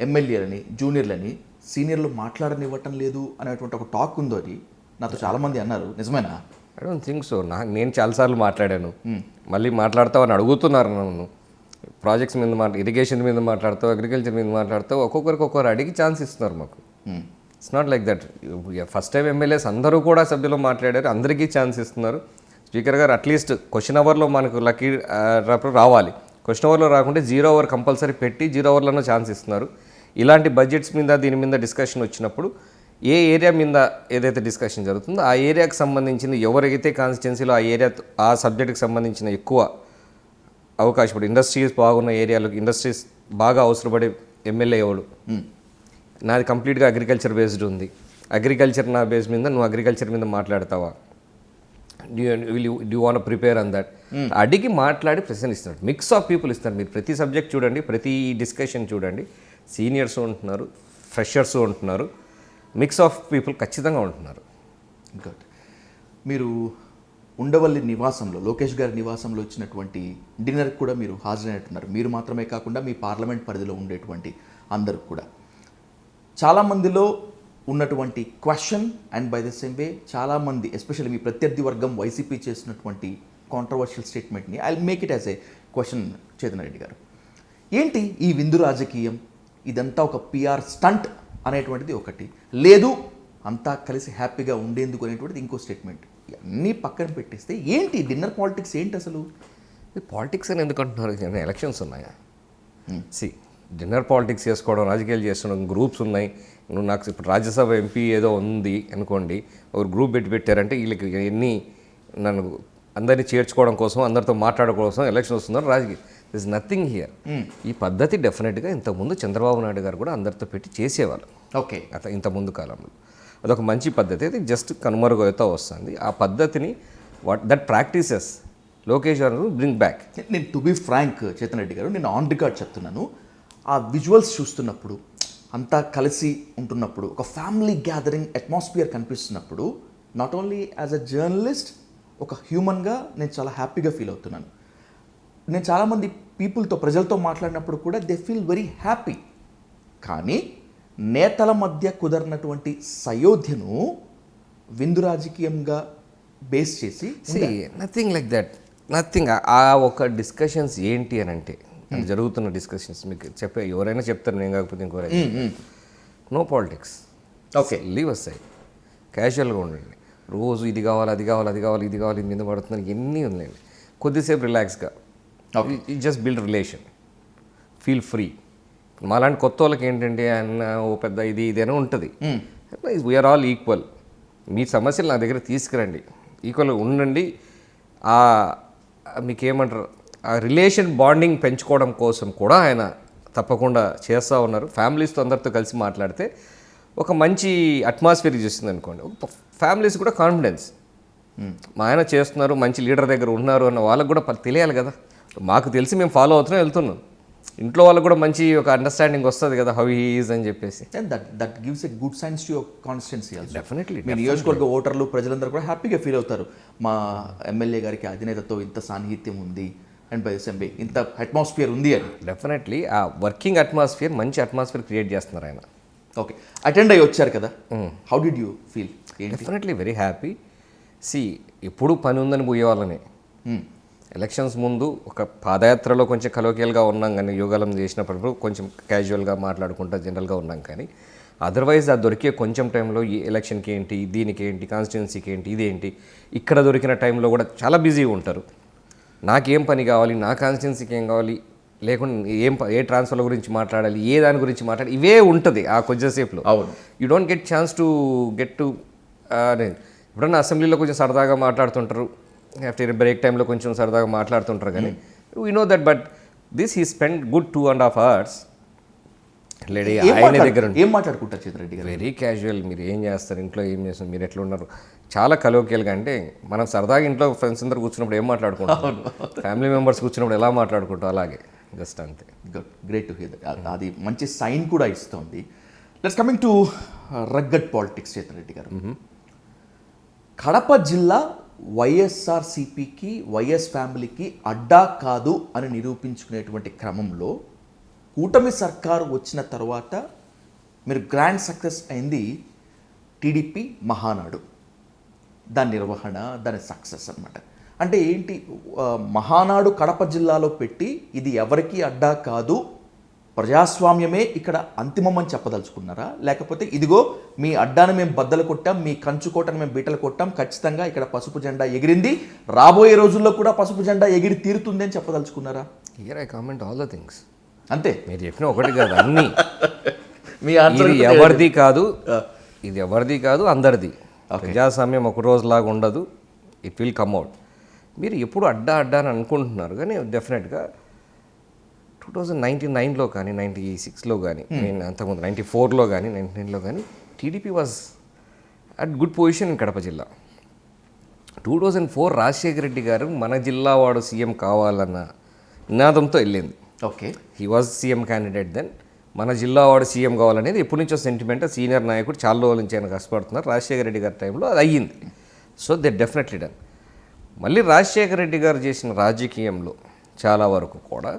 ఎమ్మెల్యేలని, జూనియర్లని సీనియర్లు మాట్లాడనివ్వటం లేదు అనేటువంటి ఒక టాక్ ఉందో, అది నాతో చాలామంది అన్నారు, నిజమేనా? I don't think so. నేను చాలాసార్లు మాట్లాడాను, మళ్ళీ మాట్లాడతావు అని అడుగుతున్నారు నన్ను. ప్రాజెక్ట్స్ మీద ఇరిగేషన్ మీద మాట్లాడతావు, అగ్రికల్చర్ మీద మాట్లాడతావు, ఒక్కొక్కరు అడిగి ఛాన్స్ ఇస్తున్నారు మాకు. It's not like that. First time MLAs అందరూ కూడా సభ్యులు మాట్లాడారు, అందరికీ ఛాన్స్ ఇస్తున్నారు. స్పీకర్ గారు అట్లీస్ట్ క్వశ్చన్ అవర్లో మనకు లక్కీ రావాలి, క్వశ్చన్ అవర్లో రాకుంటే 0 అవర్ కంపల్సరీ పెట్టి 0 అవర్లోనూ ఛాన్స్ ఇస్తున్నారు. ఇలాంటి బడ్జెట్స్ మీద దీని మీద డిస్కషన్ వచ్చినప్పుడు ఏ ఏరియా మీద ఏదైతే డిస్కషన్ జరుగుతుందో ఆ ఏరియాకి సంబంధించిన ఎవరైతే కాన్స్టిట్యున్సీలో ఆ సబ్జెక్ట్కి సంబంధించిన ఎక్కువ అవకాశం, ఇప్పుడు ఇండస్ట్రీస్ బాగున్న ఏరియాలో ఇండస్ట్రీస్ బాగా అవసరపడే ఎమ్మెల్యే ఎవడు? నాది కంప్లీట్గా అగ్రికల్చర్ బేస్డ్ ఉంది, అగ్రికల్చర్ నా బేస్ మీద నువ్వు అగ్రికల్చర్ మీద మాట్లాడతావా, due want prepare on that అడిగి మాట్లాడి ప్రెసెంట్ ఇస్తున్నాడు. మిక్స్ ఆఫ్ పీపుల్ ఇస్తారు. మీరు ప్రతి సబ్జెక్ట్ చూడండి, ప్రతి డిస్కషన్ చూడండి, సీనియర్స్ ఉంటున్నారు, ఫ్రెషర్స్ ఉంటున్నారు, మిక్స్ ఆఫ్ పీపుల్ ఖచ్చితంగా ఉంటున్నారు. గుడ్. మీరు ఉండవల్లి నివాసంలో, లోకేష్ గారి నివాసంలో ఇచ్చినటువంటి డిన్నర్కి కూడా మీరు హాజరైనట్టున్నారు. మీరు మాత్రమే కాకుండా మీ పార్లమెంట్ పరిధిలో ఉండేటువంటి అందరూ కూడా. చాలామందిలో ఉన్నటువంటి question and by the same way చాలామంది, ఎస్పెషల్లీ మీ ప్రత్యర్థి వర్గం వైసీపీ చేసినటువంటి కాంట్రవర్షియల్ స్టేట్మెంట్ని I make it as a question. Chetan Reddy garu, ఏంటి ఈ విందు రాజకీయం? ఇదంతా ఒక పిఆర్ స్టంట్ అనేటువంటిది ఒకటి, లేదు అంతా కలిసి హ్యాపీగా ఉండేందుకు అనేటువంటిది ఇంకో స్టేట్మెంట్. అన్నీ పక్కన పెట్టేస్తే ఏంటి డిన్నర్ పాలిటిక్స్ ఏంటి అసలు? పాలిటిక్స్ అని ఎందుకు అంటున్నారు? ఎలక్షన్స్ ఉన్నాయా? డిన్నర్ పాలిటిక్స్ చేసుకోవడం, రాజకీయాలు చేసుకోవడం, గ్రూప్స్ ఉన్నాయి. నువ్వు నాకు ఇప్పుడు రాజ్యసభ ఎంపీ ఏదో ఉంది అనుకోండి, ఒక గ్రూప్ పెట్టారంటే వీళ్ళకి నన్ను అందరినీ చేర్చుకోవడం కోసం, అందరితో మాట్లాడడం కోసం ఎలక్షన్ వస్తున్నారు. రాజకీయ దిస్ నథింగ్ హియర్. ఈ పద్ధతి డెఫినెట్గా ఇంతకుముందు చంద్రబాబు నాయుడు గారు కూడా అందరితో పెట్టి చేసేవాళ్ళు. ఓకే, ఇంతకుముందు కాలంలో అదొక మంచి పద్ధతి. అది జస్ట్ కనుమరుగవుతూ వస్తుంది. ఆ పద్ధతిని that practices Lokesh garu bring back. నేను to be frank Chetan Reddy garu, నేను ఆన్ రికార్డ్ చెప్తున్నాను, ఆ విజువల్స్ చూస్తున్నప్పుడు, అంతా కలిసి ఉంటున్నప్పుడు, ఒక ఫ్యామిలీ గ్యాదరింగ్ అట్మాస్ఫియర్ కనిపిస్తున్నప్పుడు, not only as a journalist, ఒక హ్యూమన్గా నేను చాలా హ్యాపీగా ఫీల్ అవుతున్నాను. నేను చాలామంది పీపుల్తో, ప్రజలతో మాట్లాడినప్పుడు కూడా దే ఫీల్ వెరీ హ్యాపీ. కానీ నేతల మధ్య కుదరినటువంటి సయోధ్యను విందు రాజకీయంగా బేస్ చేసి నథింగ్ లైక్ దట్, నథింగ్. ఆ ఒక డిస్కషన్స్ ఏంటి అని అంటే, జరుగుతున్న డిస్కషన్స్ మీకు ఎవరైనా చెప్తారు, నేను కాకపోతే ఇంకోరైనా. No politics, okay. Leave aside, క్యాజువల్గా ఉండండి. రోజు ఇది కావాలి, అది కావాలి, అది కావాలి, ఇది కావాలి, ఇది మీద పడుతుంది, ఎన్ని ఉన్నాయండి. కొద్దిసేపు రిలాక్స్గా just build relation, feel free. మాలాంటి కొత్త వాళ్ళకి ఏంటంటే అన్న ఓ పెద్ద ఇది అని ఉంటుంది. We are all equal. మీ సమస్యలు నా దగ్గర తీసుకురండి, ఈక్వల్గా ఉండండి. మీకేమంటారు, ఆ రిలేషన్ బాండింగ్ పెంచుకోవడం కోసం కూడా ఆయన తప్పకుండా చేస్తూ ఉన్నారు. ఫ్యామిలీస్తో అందరితో కలిసి మాట్లాడితే ఒక మంచి అట్మాస్ఫియర్ చేస్తుంది అనుకోండి. ఫ్యామిలీస్ కూడా కాన్ఫిడెన్స్, మా ఆయన చేస్తున్నారు, మంచి లీడర్ దగ్గర ఉన్నారు అన్న వాళ్ళకు కూడా తెలియాలి కదా. మాకు తెలిసి మేము ఫాలో అవుతున్నాం, వెళ్తున్నాం. ఇంట్లో వాళ్ళకు కూడా మంచి ఒక అండర్స్టాండింగ్ వస్తుంది కదా, హౌ హీ ఈజ్ అని చెప్పేసి. That gives a good signs to your constituency. Definitely మీ నియోజకవర్గ ఓటర్లు ప్రజలందరూ కూడా హ్యాపీగా ఫీల్ అవుతారు. మా ఎమ్మెల్యే గారికి అధినేతతో ఇంత సాన్నిహిత్యం ఉంది అండ్ బై ఎస్ఎంబీ ఇంత అట్మాస్ఫియర్ ఉంది అని. డెఫినెట్లీ ఆ వర్కింగ్ అట్మాస్ఫియర్, మంచి అట్మాస్ఫియర్ క్రియేట్ చేస్తున్నారు ఆయన. ఓకే, అటెండ్ అయ్యి వచ్చారు కదా, how did you feel? Definitely very happy. ఎప్పుడు పని ఉందని పోయే వాళ్ళని ఎలక్షన్స్ ముందు ఒక పాదయాత్రలో కొంచెం కలోకియల్గా ఉన్నాం, కానీ యోగాలం చేసినప్పుడు కొంచెం క్యాజువల్గా మాట్లాడుకుంటా జనరల్గా ఉన్నాం. కానీ అదర్వైజ్ అది దొరికే కొంచెం టైంలో ఈ ఎలక్షన్కి ఏంటి, దీనికి ఏంటి, కాన్స్టిట్యున్సీకి ఏంటి, ఇదేంటి, ఇక్కడ దొరికిన టైంలో కూడా చాలా బిజీగా ఉంటారు. నాకేం పని కావాలి, నా కాన్స్టిట్యున్సీకి ఏం కావాలి, లేకుండా ఏ ట్రాన్స్ఫర్ల గురించి మాట్లాడాలి, ఏ దాని గురించి మాట్లాడాలి, ఇవే ఉంటుంది ఆ కొద్దిసేపులో. అవును, you don't get chance to get to ఎప్పుడన్నా అసెంబ్లీలో కొంచెం సరదాగా మాట్లాడుతుంటారు, ఆఫ్టర్ బ్రేక్ టైంలో కొంచెం సరదాగా మాట్లాడుతుంటారు. కానీ we know that, but this he spend good 2.5 hours lady ఆయన దగ్గర. ఏం మాట్లాడుకుంటారు చిత్రరెడ్డి గారు? Very casual. మీరు ఏం చేస్తారు, ఇంట్లో ఏం చేస్తారు, మీరు ఎట్లా ఉన్నారు, చాలా కలోకియల్గా. అంటే మనం సరదాగా ఇంట్లో ఫ్రెండ్స్ అందరు కూర్చున్నప్పుడు ఏం మాట్లాడుకుంటాం, ఫ్యామిలీ మెంబర్స్ కూర్చున్నప్పుడు ఎలా మాట్లాడుకుంటాం, అలాగే జస్ట్ అంతే. Good, great to hear that. అది మంచి సైన్ కూడా ఇస్తుంది. Let's coming to rugged politics Chitrareddy garu. Kadapa జిల్లా వైఎస్ఆర్సీపీకి, వైఎస్ ఫ్యామిలీకి అడ్డా కాదు అని నిరూపించుకునేటువంటి క్రమంలో కూటమి సర్కారు వచ్చిన తర్వాత మీరు గ్రాండ్ సక్సెస్ అయింది టీడీపీ మహానాడు, దాని నిర్వహణ, దాని సక్సెస్ అన్నమాట. అంటే ఏంటి, మహానాడు కడప జిల్లాలో పెట్టి ఇది ఎవరికి అడ్డా కాదు, ప్రజాస్వామ్యమే ఇక్కడ అంతిమం అని చెప్పదలుచుకున్నారా? లేకపోతే ఇదిగో మీ అడ్డాను మేము బద్దలు కొట్టాం, మీ కంచుకోటను మేము బీటలు కొట్టాం, ఖచ్చితంగా ఇక్కడ పసుపు జెండా ఎగిరింది, రాబోయే రోజుల్లో కూడా పసుపు జెండా ఎగిరి తీరుతుంది అని చెప్పదలుచుకున్నారా? Here I comment all the things. అంతే, మీరు చెప్పిన ఒకటి కాదు, అన్నీ. మీ ఆన్సర్ ఇది ఎవరిది కాదు, ఇది ఎవరిది కాదు, అందరిది. ప్రజాస్వామ్యం ఒక రోజులాగా ఉండదు, ఇట్ విల్ కమ్ అవుట్. మీరు ఎప్పుడు అడ్డా అని అనుకుంటున్నారు, కానీ డెఫినెట్గా 2099లో కానీ 96లో కానీ, నేను అంతకుముందు 94లో కానీ 99లో కానీ TDP was at good position in Kadapa జిల్లా. 2004 రాజశేఖర రెడ్డి గారు మన జిల్లా వాడు సీఎం కావాలన్న నినాదంతో వెళ్ళింది. Okay, he was CM candidate then. మన జిల్లా వాడు సీఎం కావాలనేది ఎప్పటి నుంచో సెంటిమెంట్. సీనియర్ నాయకుడు చాలా రోజుల నుంచి ఆయన కష్టపడుతున్నారు. రాజశేఖర రెడ్డి గారి టైంలో అది అయ్యింది. So they definitely done. మళ్ళీ రాజశేఖర రెడ్డి గారు చేసిన రాజకీయంలో చాలా వరకు కూడా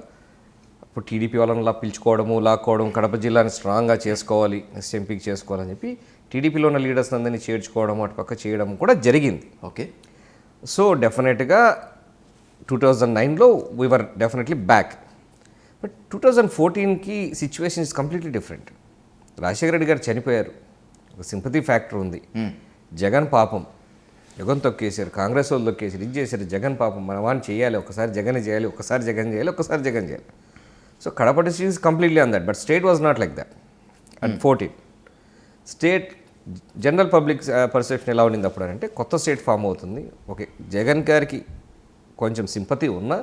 ఇప్పుడు టీడీపీ వాళ్ళని పిలుచుకోవడము, లాక్కోవడం, కడప జిల్లాని స్ట్రాంగ్గా చేసుకోవాలి, నెక్స్ట్ ఎంపీకి చేసుకోవాలని చెప్పి టీడీపీలో ఉన్న లీడర్స్ అందరినీ చేర్చుకోవడం, అటు పక్క చేయడం కూడా జరిగింది. ఓకే, సో డెఫినెట్గా 2009లో వీఆర్ డెఫినెట్లీ బ్యాక్. బట్ 2014కి situation is completely different. Rajasekhara Reddy garu చనిపోయారు, ఒక సింపతి ఫ్యాక్టర్ ఉంది. జగన్ పాపం, జగన్ తొక్కేశారు, కాంగ్రెస్ వాళ్ళు తొక్కేసారు, ఇది చేశారు. జగన్ పాపం, మన వాడిని చేయాలి, ఒకసారి జగన్ చేయాలి, ఒకసారి జగన్ చేయాలి, ఒకసారి జగన్ చేయాలి. So Kadapa district is completely on that. But state was not like that at 14. State general public perception ఎలా ఉండింది అప్పుడు అంటే, కొత్త స్టేట్ ఫామ్ అవుతుంది, ఓకే జగన్ గారికి కొంచెం సింపతి ఉన్నా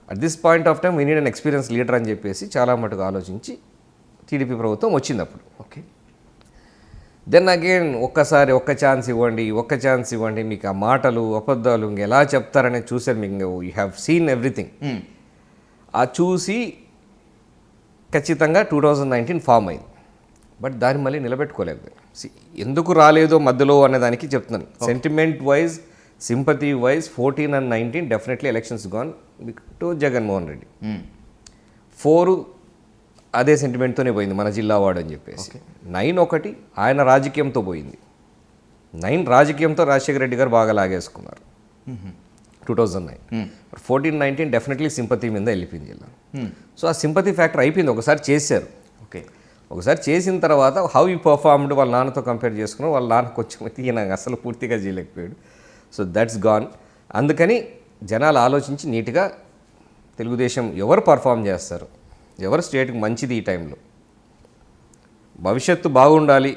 at this point of time we need an experience leader అని చెప్పేసి చాలా మటుకు ఆలోచించి టీడీపీ ప్రభుత్వం వచ్చింది అప్పుడు. ఓకే, దెన్ అగైన్ ఒక్క ఛాన్స్ ఇవ్వండి, మీకు ఆ మాటలు అబద్ధాలు ఇంకెలా చెప్తారనేది చూశారు. మీకు యూ హ్యావ్ సీన్ ఎవ్రీథింగ్. ఆ చూసి ఖచ్చితంగా 2019 ఫామ్ అయింది. బట్ దాన్ని మళ్ళీ నిలబెట్టుకోలేదు. ఎందుకు రాలేదో మధ్యలో అనేదానికి చెప్తున్నాను. Sentiment wise, sympathy wise 14 and 19 definitely elections gone to Jaganmohan Reddy. 4 అదే సెంటిమెంట్తోనే పోయింది, మన జిల్లా వాడు అని చెప్పేసి. 9 ఒకటి ఆయన రాజకీయంతో పోయింది. 9 రాజకీయంతో రాజశేఖర రెడ్డి గారు బాగా లాగేసుకున్నారు 2009. 14, 19 డెఫినెట్లీ సింపతి మీద వెళ్ళిపోయింది జిల్లా. సో ఆ సింపతి ఫ్యాక్టర్ అయిపోయింది, ఒకసారి చేశారు. ఓకే, ఒకసారి చేసిన తర్వాత హౌ యూ పర్ఫార్మ్డ్ వాళ్ళ నాన్నతో కంపేర్ చేసుకున్నాం, వాళ్ళ నాన్న కొంచెం ఈయన అసలు పూర్తిగా చేయలేకపోయాడు. So that's gone. అందుకని జనాలు ఆలోచించి నీట్గా తెలుగుదేశం ఎవరు పర్ఫామ్ చేస్తారు, ఎవరు స్టేట్కి మంచిది ఈ టైంలో, భవిష్యత్తు బాగుండాలి,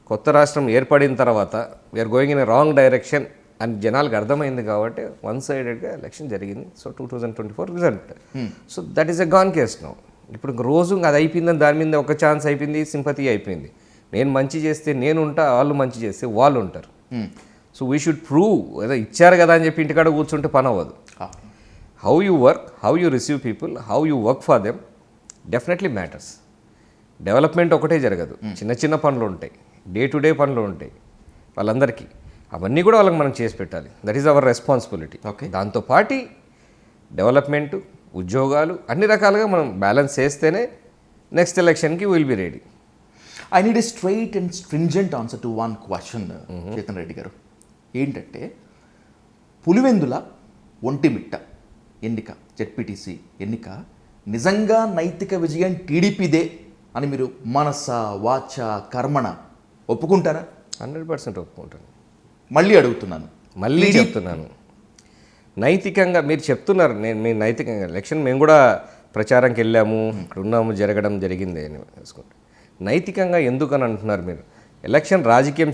కొత్త రాష్ట్రం ఏర్పడిన తర్వాత we're going in a wrong direction అని జనాలకు అర్థమైంది కాబట్టి వన్ సైడెడ్గా ఎలక్షన్ జరిగింది. So 2024 result. So that is a gone case no. ఇప్పుడు రోజు అది అయిపోయిందని దాని మీద ఒక ఛాన్స్ అయిపోయింది, సింపతి అయిపోయింది. నేను మంచి చేస్తే నేను ఉంటా, వాళ్ళు మంచి చేస్తే వాళ్ళు ఉంటారు. సో వీ షుడ్ ప్రూవ్, ఏదో ఇచ్చారు కదా అని చెప్పి ఇంటికాడ కూర్చుంటే పని అవ్వదు. How you work, how you receive people, how you work for them definitely matters. Development ఒకటే జరగదు, చిన్న చిన్న పనులు ఉంటాయి, డే టు డే పనులు ఉంటాయి వాళ్ళందరికీ. అవన్నీ కూడా వాళ్ళకి మనం చేసి పెట్టాలి. That is our responsibility. Okay. దాంతోపాటు డెవలప్మెంట్, ఉద్యోగాలు అన్ని రకాలుగా మనం బ్యాలెన్స్ చేస్తేనే నెక్స్ట్ ఎలక్షన్కి will be ready. I need a straight and stringent answer to one question Chetan Reddy గారు. ఏంటంటే పులివెందుల ఒంటిమిట్ట ఎన్నిక, జెడ్పీటీసీ ఎన్నిక నిజంగా నైతిక విజయం టీడీపీదే అని మీరు మనస వాచ కర్మణ ఒప్పుకుంటారా? 100% ఒప్పుకుంటాను. మళ్ళీ అడుగుతున్నాను, మళ్ళీ చెప్తున్నాను, నైతికంగా మీరు చెప్తున్నారు. మేము నైతికంగా ఎలక్షన్ మేము కూడా ప్రచారంకి వెళ్ళాము, ఇక్కడ ఉన్నాము, జరగడం జరిగింది అని వేసుకుంటాం. నైతికంగా ఎందుకని అంటున్నారు మీరు? ఎలక్షన్ రాజకీయం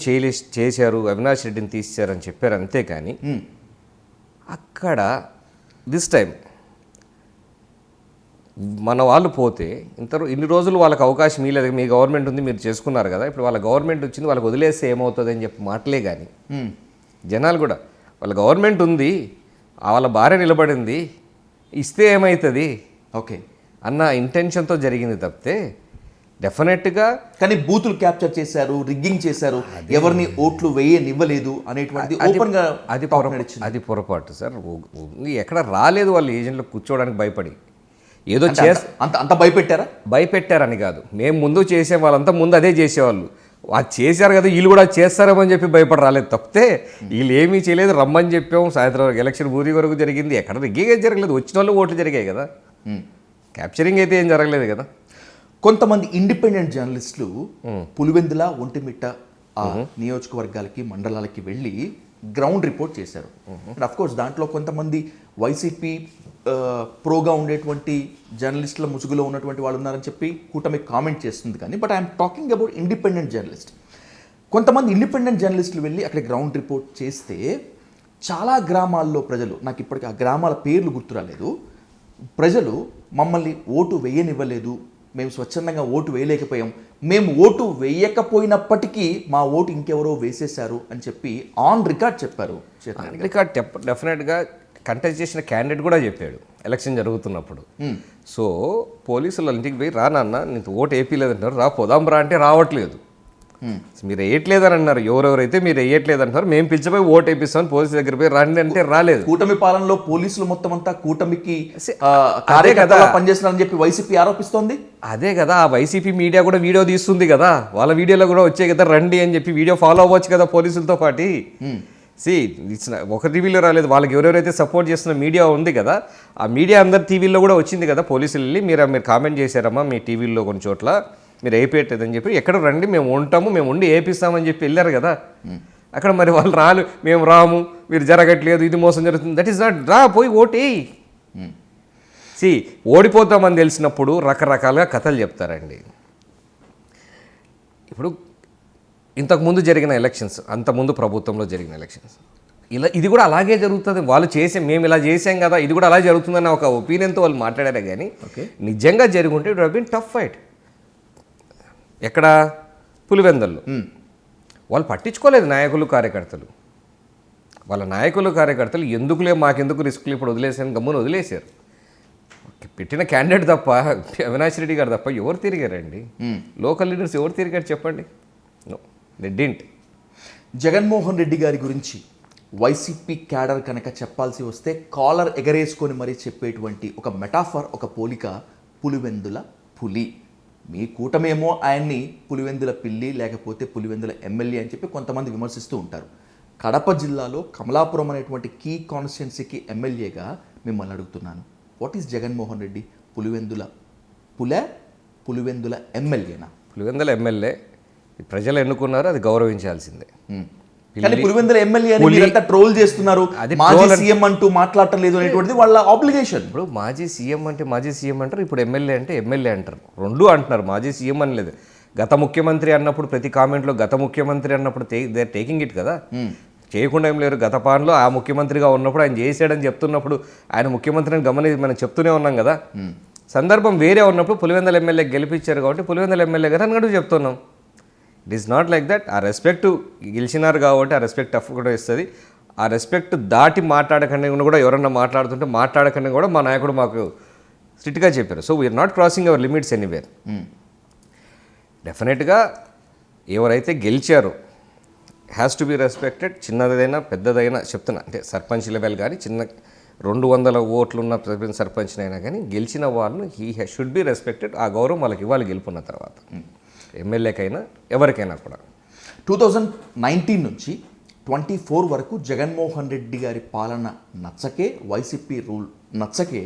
చేశారు, అవినాష్ రెడ్డిని తీశారని చెప్పారు, అంతేకాని అక్కడ దిస్ టైం మన వాళ్ళు పోతే ఇన్ని రోజులు వాళ్ళకి అవకాశం ఇవ్వలేదు. మీ గవర్నమెంట్ ఉంది, మీరు చేసుకున్నారు కదా, ఇప్పుడు వాళ్ళ గవర్నమెంట్ వచ్చింది, వాళ్ళకి వదిలేస్తే ఏమవుతుంది అని చెప్పి మాటలే. కానీ జనాలు కూడా వాళ్ళ గవర్నమెంట్ ఉంది, వాళ్ళ భార్య నిలబడింది, ఇస్తే ఏమవుతుంది ఓకే అన్న ఇంటెన్షన్తో జరిగింది తప్పితే డెఫినెట్గా. కానీ బూతులు క్యాప్చర్ చేశారు, రిగ్గింగ్ చేశారు, ఎవరిని ఓట్లు వేయనివ్వలేదు అనేటువంటిది ఓపెన్గా అది పొరపాటు సార్. ఎక్కడ రాలేదు, వాళ్ళు ఏజెంట్లో కూర్చోవడానికి భయపడి ఏదో అంత భయపెట్టారా? భయపెట్టారని కాదు, మేము ముందు చేసే వాళ్ళంతా ముందు అదే చేసేవాళ్ళు, అది చేశారు కదా వీళ్ళు కూడా చేస్తారేమని చెప్పి భయపడి రాలేదు తప్పితే వీళ్ళు ఏమీ చేయలేదు. రమ్మని చెప్పాము, సాయంత్రం వరకు ఎలక్షన్ ఊరి వరకు జరిగింది, ఎక్కడ రిగ్గింగ్ జరగలేదు, వచ్చిన వాళ్ళు ఓట్లు జరిగాయి కదా, క్యాప్చరింగ్ అయితే ఏం జరగలేదు కదా. కొంతమంది ఇండిపెండెంట్ జర్నలిస్టులు పులివెందుల ఒంటిమిట్ట ఆ నియోజకవర్గాలకి మండలాలకి వెళ్ళి గ్రౌండ్ రిపోర్ట్ చేశారు. అండ్ అఫ్ కోర్స్ దాంట్లో కొంతమంది వైసీపీ ప్రోగా ఉండేటువంటి జర్నలిస్టుల ముసుగులో ఉన్నటువంటి వాళ్ళు ఉన్నారని చెప్పి కూటమి కామెంట్ చేస్తుంది. కానీ but I'm talking about independent journalist. కొంతమంది ఇండిపెండెంట్ జర్నలిస్టులు వెళ్ళి అక్కడ గ్రౌండ్ రిపోర్ట్ చేస్తే చాలా గ్రామాల్లో ప్రజలు, నాకు ఇప్పటికీ ఆ గ్రామాల పేర్లు గుర్తురాలేదు, ప్రజలు మమ్మల్ని ఓటు వేయనివ్వలేదు, మేము స్వచ్ఛందంగా ఓటు వేయలేకపోయాం, మేము ఓటు వేయకపోయినప్పటికీ మా ఓటు ఇంకెవరో వేసేశారు అని చెప్పి ఆన్ రికార్డ్ చెప్పారు. రికార్డ్ డెఫినెట్గా కంటెస్ట్ చేసిన క్యాండిడేట్ కూడా చెప్పాడు ఎలక్షన్ జరుగుతున్నప్పుడు. సో పోలీసులు ఇంటికి పోయి రా నాన్న నీకు ఓటు వేయలేదంటారు, రా పోదాం రా అంటే రావట్లేదు, మీరు వేయట్లేదని అన్నారు, ఎవరెవరైతే మీరు వేయట్లేదు అంటున్నారు, మేము పిలిచిపోయి ఓటు వేపిస్తామని పోలీసు దగ్గర పోయి రండి అంటే రాలేదు. కూటమి పాలనలో పోలీసులు మొత్తం అంతా కూటమికి కార్యకర్తగా పనిచేస్తున్నారని చెప్పి వైసీపీ ఆరోపిస్తోంది. అదే కదా, ఆ వైసీపీ మీడియా కూడా వీడియో తీస్తుంది కదా, వాళ్ళ వీడియోలో కూడా వచ్చాయి కదా, రండి అని చెప్పి వీడియో ఫాలో అవ్వచ్చు కదా పోలీసులతో పాటు. ఒక టీవీలో రాలేదు, వాళ్ళకి ఎవరెవరైతే సపోర్ట్ చేస్తున్న మీడియా ఉంది కదా, ఆ మీడియా అందరు టీవీల్లో కూడా వచ్చింది కదా, పోలీసులు వెళ్ళి మీరు కామెంట్ చేశారమ్మా మీ టీవీల్లో కొన్ని చోట్ల మీరు వేయట్లేదని చెప్పి, ఎక్కడ రండి మేము ఉంటాము, మేము ఉండి వేపిస్తామని చెప్పి వెళ్ళారు కదా. అక్కడ మరి వాళ్ళు మేము రాము, మీరు జరగట్లేదు, ఇది మోసం జరుగుతుంది, దట్ ఈస్ నాట్, రా పోయి ఓటే. ఓడిపోతామని తెలిసినప్పుడు రకరకాలుగా కథలు చెప్తారండి. ఇప్పుడు ఇంతకుముందు జరిగిన ఎలక్షన్స్, అంతకుముందు ప్రభుత్వంలో జరిగిన ఎలక్షన్స్, ఇది కూడా అలాగే జరుగుతుంది, వాళ్ళు మేము ఇలా చేసాం కదా, ఇది కూడా అలా జరుగుతుందన్న ఒక ఒపీనియన్తో వాళ్ళు మాట్లాడారు. కానీ నిజంగా జరుగుంటే it would have been tough fight. ఎక్కడ? పులివెందుల్లో వాళ్ళు పట్టించుకోలేదు నాయకులు కార్యకర్తలు. వాళ్ళ నాయకులు కార్యకర్తలు ఎందుకులే మాకెందుకు రిస్క్లు ఇప్పుడు వదిలేసాను గమ్మును వదిలేశారు. పెట్టిన క్యాండిడేట్ తప్ప, అవినాష్ రెడ్డి గారు తప్ప ఎవరు తిరిగారండి? లోకల్ లీడర్స్ ఎవరు తిరిగారు చెప్పండి? No, they didn't. Jaganmohan Reddy గారి గురించి వైసీపీ క్యాడర్ కనుక చెప్పాల్సి వస్తే కాలర్ ఎగరేసుకొని మరీ చెప్పేటువంటి ఒక మెటాఫర్, ఒక పోలిక పులివెందుల పులి. మీ కూటమేమో ఆయన్ని పులివెందుల పిల్లి లేకపోతే పులివెందుల ఎమ్మెల్యే అని చెప్పి కొంతమంది విమర్శిస్తూ ఉంటారు. కడప జిల్లాలో కమలాపురం అనేటువంటి కీ కాన్స్టిట్యున్సీకి ఎమ్మెల్యేగా మిమ్మల్ని అడుగుతున్నాను, what is Jaganmohan Reddy? Pulivendula Phule Pulivendula ఎమ్మెల్యేనా? Pulivendula MLA ప్రజలు ఎన్నుకున్నారు, అది గౌరవించాల్సిందే. కానీ పులివెందుల ఎమ్మెల్యే అని మీరంతా ట్రోల్ చేస్తున్నారు, అది మాజీ సీఎం అంటూ మాట్లాడటం లేదు అనేటువంటిది వాళ్ళ ఆబ్లిగేషన్. ఇప్పుడు మాజీ సీఎం అంటే మాజీ సీఎం అంటారు, ఇప్పుడు ఎమ్మెల్యే అంటే ఎమ్మెల్యే అంటారు, రెండు అంటున్నారు. మాజీ సీఎం అని లేదు, గత ముఖ్యమంత్రి అన్నప్పుడు ప్రతి కామెంట్లో గత ముఖ్యమంత్రి అన్నప్పుడు దే ఆర్ టేకింగ్ ఇట్ కదా. చేయకుండా ఏం లేరు. గత పాలనలో ఆ ముఖ్యమంత్రిగా ఉన్నప్పుడు ఆయన చేసాడని చెప్తున్నప్పుడు ఆయన ముఖ్యమంత్రిని మనం చెప్తూనే ఉన్నాం కదా. సందర్భం వేరే ఉన్నప్పుడు పులివెందుల ఎమ్మెల్యే గెలిపించారు కాబట్టి పులివెందుల ఎమ్మెల్యే కదా అని చెప్తున్నాం. It is not like that. ఆ రెస్పెక్ట్ గెలిచినారు కాబట్టి ఆ రెస్పెక్ట్ టఫ్ కూడా ఇస్తుంది. ఆ రెస్పెక్ట్ దాటి మాట్లాడకండి కూడా, ఎవరన్నా మాట్లాడుతుంటే మాట్లాడకండి కూడా మా నాయకుడు మాకు స్ట్రిక్ట్గా చెప్పారు. So we're not crossing our limits anywhere. డెఫినెట్గా ఎవరైతే గెలిచారో హ్యాస్ టు బి రెస్పెక్టెడ్. చిన్నదైనా పెద్దదైనా చెప్తున్నా, అంటే సర్పంచ్ లెవెల్ కానీ చిన్న 200 ఓట్లు ఉన్న సర్పంచ్నైనా కానీ గెలిచిన వాళ్ళను హీ షుడ్ బి రెస్పెక్టెడ్. ఆ గౌరవం వాళ్ళకి ఇవ్వాలి గెలుపున్న తర్వాత, ఎమ్మెల్యేకైనా ఎవరికైనా కూడా. 2019 నుంచి 24 వరకు జగన్మోహన్ రెడ్డి గారి పాలన నచ్చకే, వైసీపీ రూల్ నచ్చకే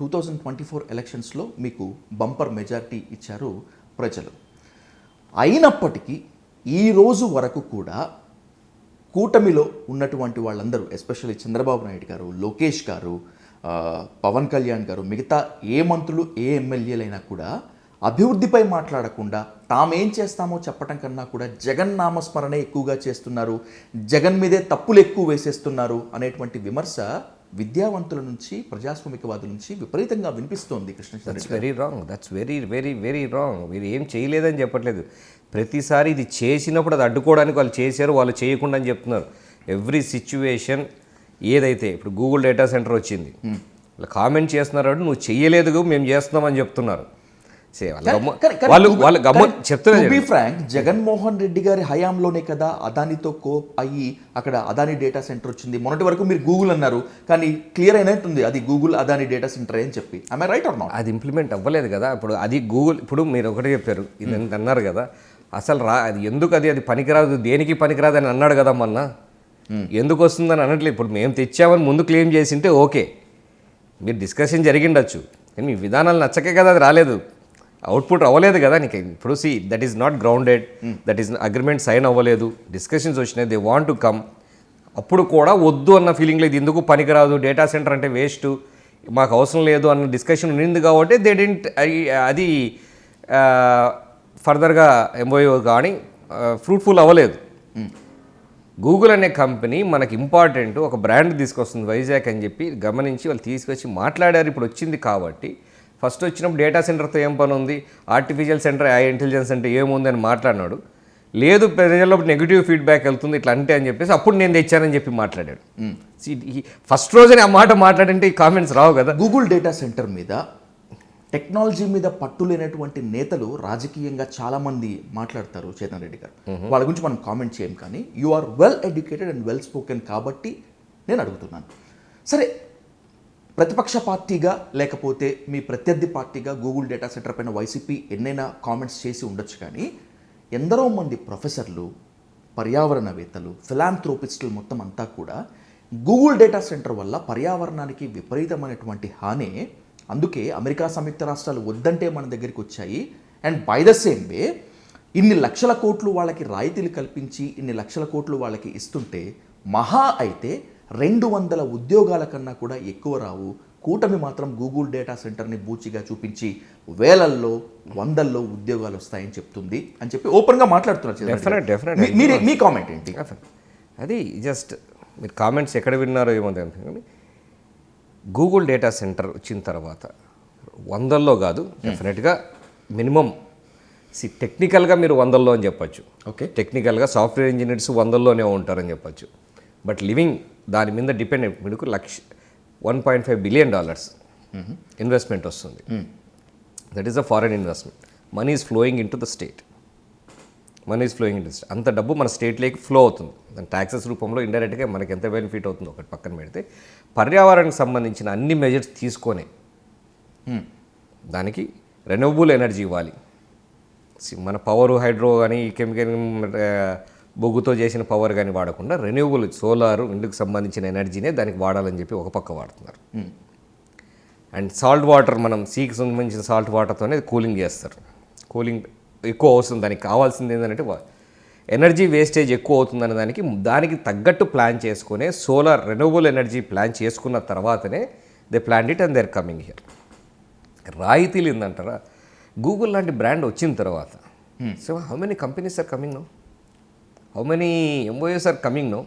2024 ఎలక్షన్స్లో మీకు బంపర్ మెజారిటీ ఇచ్చారు ప్రజలు. అయినప్పటికీ ఈ రోజు వరకు కూడా కూటమిలో ఉన్నటువంటి వాళ్ళందరూ, ఎస్పెషల్లీ చంద్రబాబు నాయుడు గారు, లోకేష్ గారు, పవన్ కళ్యాణ్ గారు, మిగతా ఏ మంత్రులు ఏ ఎమ్మెల్యేలైనా కూడా అభివృద్ధిపై మాట్లాడకుండా తామేం చేస్తామో చెప్పడం కన్నా కూడా జగన్ నామస్మరణే ఎక్కువగా చేస్తున్నారు, జగన్ మీదే తప్పులు ఎక్కువ వేసేస్తున్నారు అనేటువంటి విమర్శ విద్యావంతుల నుంచి, ప్రజాస్వామికవాదుల నుంచి విపరీతంగా వినిపిస్తోంది. Krishna Chandra, very wrong. That's very very very wrong. మీరు ఏం చేయలేదని చెప్పట్లేదు. ప్రతిసారి ఇది చేసినప్పుడు అది అడ్డుకోవడానికి వాళ్ళు చేశారు, వాళ్ళు చేయకుండా అని చెప్తున్నారు. ఎవ్రీ సిచ్యువేషన్ ఏదైతే ఇప్పుడు గూగుల్ డేటా సెంటర్ వచ్చింది, వాళ్ళు కామెంట్ చేస్తున్నారు, నువ్వు చెయ్యలేదు మేము చేస్తున్నామని చెప్తున్నారు. జగన్మోహన్ రెడ్డి గారి హయాంలోనే కదా అదానితో కోప్ అయ్యి అక్కడ అదాని డేటా సెంటర్ వచ్చింది. మొన్నటి వరకు మీరు గూగుల్ అన్నారు, కానీ క్లియర్ అయినట్టుంది అది గూగుల్ అదాని డేటా సెంటర్ అని చెప్పి. I am right are not? అది ఇంప్లిమెంట్ అవ్వలేదు కదా. ఇప్పుడు అది గూగుల్, ఇప్పుడు మీరు ఒకటి చెప్పారు, ఇది అన్నారు కదా, అసలు అది ఎందుకు అది పనికిరాదు, దేనికి పనికిరాదు అని అన్నాడు కదా మొన్న. ఎందుకు వస్తుందని అనట్లేదు. ఇప్పుడు మేము తెచ్చామని ముందు క్లెయిమ్ చేసింటే ఓకే, మీరు డిస్కషన్ జరిగిండొచ్చు, కానీ మీ విధానాలు నచ్చకే కదా అది రాలేదు, అవుట్పుట్ అవ్వలేదు కదా నీకు. ఇప్పుడు see that is not grounded, that is agreement sign అవ్వలేదు, డిస్కషన్స్ వచ్చినాయి, దే వాంట్ టు కమ్. అప్పుడు కూడా వద్దు అన్న ఫీలింగ్ లేదు, ఎందుకు పనికిరాదు, డేటా సెంటర్ అంటే వేస్ట్, మాకు అవసరం లేదు అన్న డిస్కషన్ ఉన్నింది కాబట్టి దే డింట్ అది ఫర్దర్గా ఎంఓయూ కానీ ఫ్రూట్ఫుల్ అవ్వలేదు. గూగుల్ అనే కంపెనీ మనకి ఇంపార్టెంట్, ఒక బ్రాండ్ తీసుకొస్తుంది వైజాగ్ అని చెప్పి గమనించి వాళ్ళు తీసుకొచ్చి మాట్లాడారు. ఇప్పుడు వచ్చింది కాబట్టి ఫస్ట్ వచ్చినప్పుడు డేటా సెంటర్తో ఏం పని ఉంది, ఆర్టిఫిషియల్ సెంటర్ ఇంటెలిజెన్స్ అంటే ఏముంది అని మాట్లాడినాడు. లేదు ప్రజల్లో నెగిటివ్ ఫీడ్బ్యాక్ వెళ్తుంది ఇట్లా అంటే అని చెప్పేసి అప్పుడు నేను తెచ్చానని చెప్పి మాట్లాడాడు. ఫస్ట్ రోజునే ఆ మాట మాట్లాడంటే ఈ కామెంట్స్ రావు కదా. గూగుల్ డేటా సెంటర్ మీద, టెక్నాలజీ మీద పట్టు లేనటువంటి నేతలు రాజకీయంగా చాలామంది మాట్లాడతారు. చేతన్ రెడ్డి గారు, వాళ్ళ గురించి మనం కామెంట్ చేయం, కానీ you are well educated and well spoken కాబట్టి నేను అడుగుతున్నాను. సరే, ప్రతిపక్ష పార్టీగా లేకపోతే మీ ప్రత్యర్థి పార్టీగా గూగుల్ డేటా సెంటర్ పైన వైసీపీ ఎన్నైనా కామెంట్స్ చేసి ఉండొచ్చు, కానీ ఎందరో మంది ప్రొఫెసర్లు, పర్యావరణవేత్తలు, ఫిలాంథ్రోపిస్టులు మొత్తం అంతా కూడా గూగుల్ డేటా సెంటర్ వల్ల పర్యావరణానికి విపరీతమైనటువంటి హాని, అందుకే అమెరికా సంయుక్త రాష్ట్రాలు వద్దంటే మన దగ్గరికి వచ్చాయి. అండ్ బై ద సేమ్ వే ఇన్ని లక్షల కోట్లు వాళ్ళకి రాయితీలు కల్పించి ఇన్ని లక్షల కోట్లు వాళ్ళకి ఇస్తుంటే మహా అయితే 200 ఉద్యోగాల కన్నా కూడా ఎక్కువ రావు. కూటమి మాత్రం గూగుల్ డేటా సెంటర్ని బూచిగా చూపించి వేలల్లో 100ల్లో ఉద్యోగాలు వస్తాయని చెప్తుంది అని చెప్పి ఓపెన్గా మాట్లాడుతున్నారు. మీ కామెంట్ ఏంటి? అది జస్ట్ మీరు కామెంట్స్ ఎక్కడ విన్నారో ఏమో కానీ గూగుల్ డేటా సెంటర్ వచ్చిన తర్వాత 100ల్లో కాదు, డెఫినెట్గా మినిమం టెక్నికల్గా మీరు 100ల్లో అని చెప్పచ్చు. ఓకే, టెక్నికల్గా సాఫ్ట్వేర్ ఇంజనీర్స్ 100ల్లోనే ఉంటారని చెప్పచ్చు. బట్ లివింగ్ దాని మీద డిపెండెంట్ మీకు $1.5 బిలియన్ ఇన్వెస్ట్మెంట్ వస్తుంది. That is a foreign investment. Money is flowing in to the state. అంత డబ్బు మన స్టేట్లోకి ఫ్లో అవుతుంది. దాని ట్యాక్సెస్ రూపంలో ఇండైరెక్ట్గా మనకి ఎంత బెనిఫిట్ అవుతుందో ఒకటి పక్కన పెడితే, పర్యావరణానికి సంబంధించిన అన్ని మెజర్స్ తీసుకొని దానికి రెన్యూవబుల్ ఎనర్జీ ఇవ్వాలి. మన పవర్ హైడ్రో కానీ కెమికల్ బొగ్గుతో చేసిన పవర్ కానీ వాడకుండా రెన్యూవబుల్ సోలార్, విండ్కి సంబంధించిన ఎనర్జీనే దానికి వాడాలని చెప్పి ఒక పక్క వాడుతున్నారు. అండ్ సాల్ట్ వాటర్ మనం సీకి సంబంధించిన సాల్ట్ వాటర్తోనే కూలింగ్ చేస్తారు. కూలింగ్ ఎక్కువ అవసరం, దానికి కావాల్సింది ఏంటంటే ఎనర్జీ వేస్టేజ్ ఎక్కువ అవుతుందనే దానికి తగ్గట్టు ప్లాన్ చేసుకునే సోలార్ రెన్యూవబుల్ ఎనర్జీ ప్లాన్ చేసుకున్న తర్వాతనే they plan it and they are coming here. రాయితీలు ఏందంటారా, గూగుల్ లాంటి బ్రాండ్ వచ్చిన తర్వాత so how many companies are coming no, how many MOs are coming no.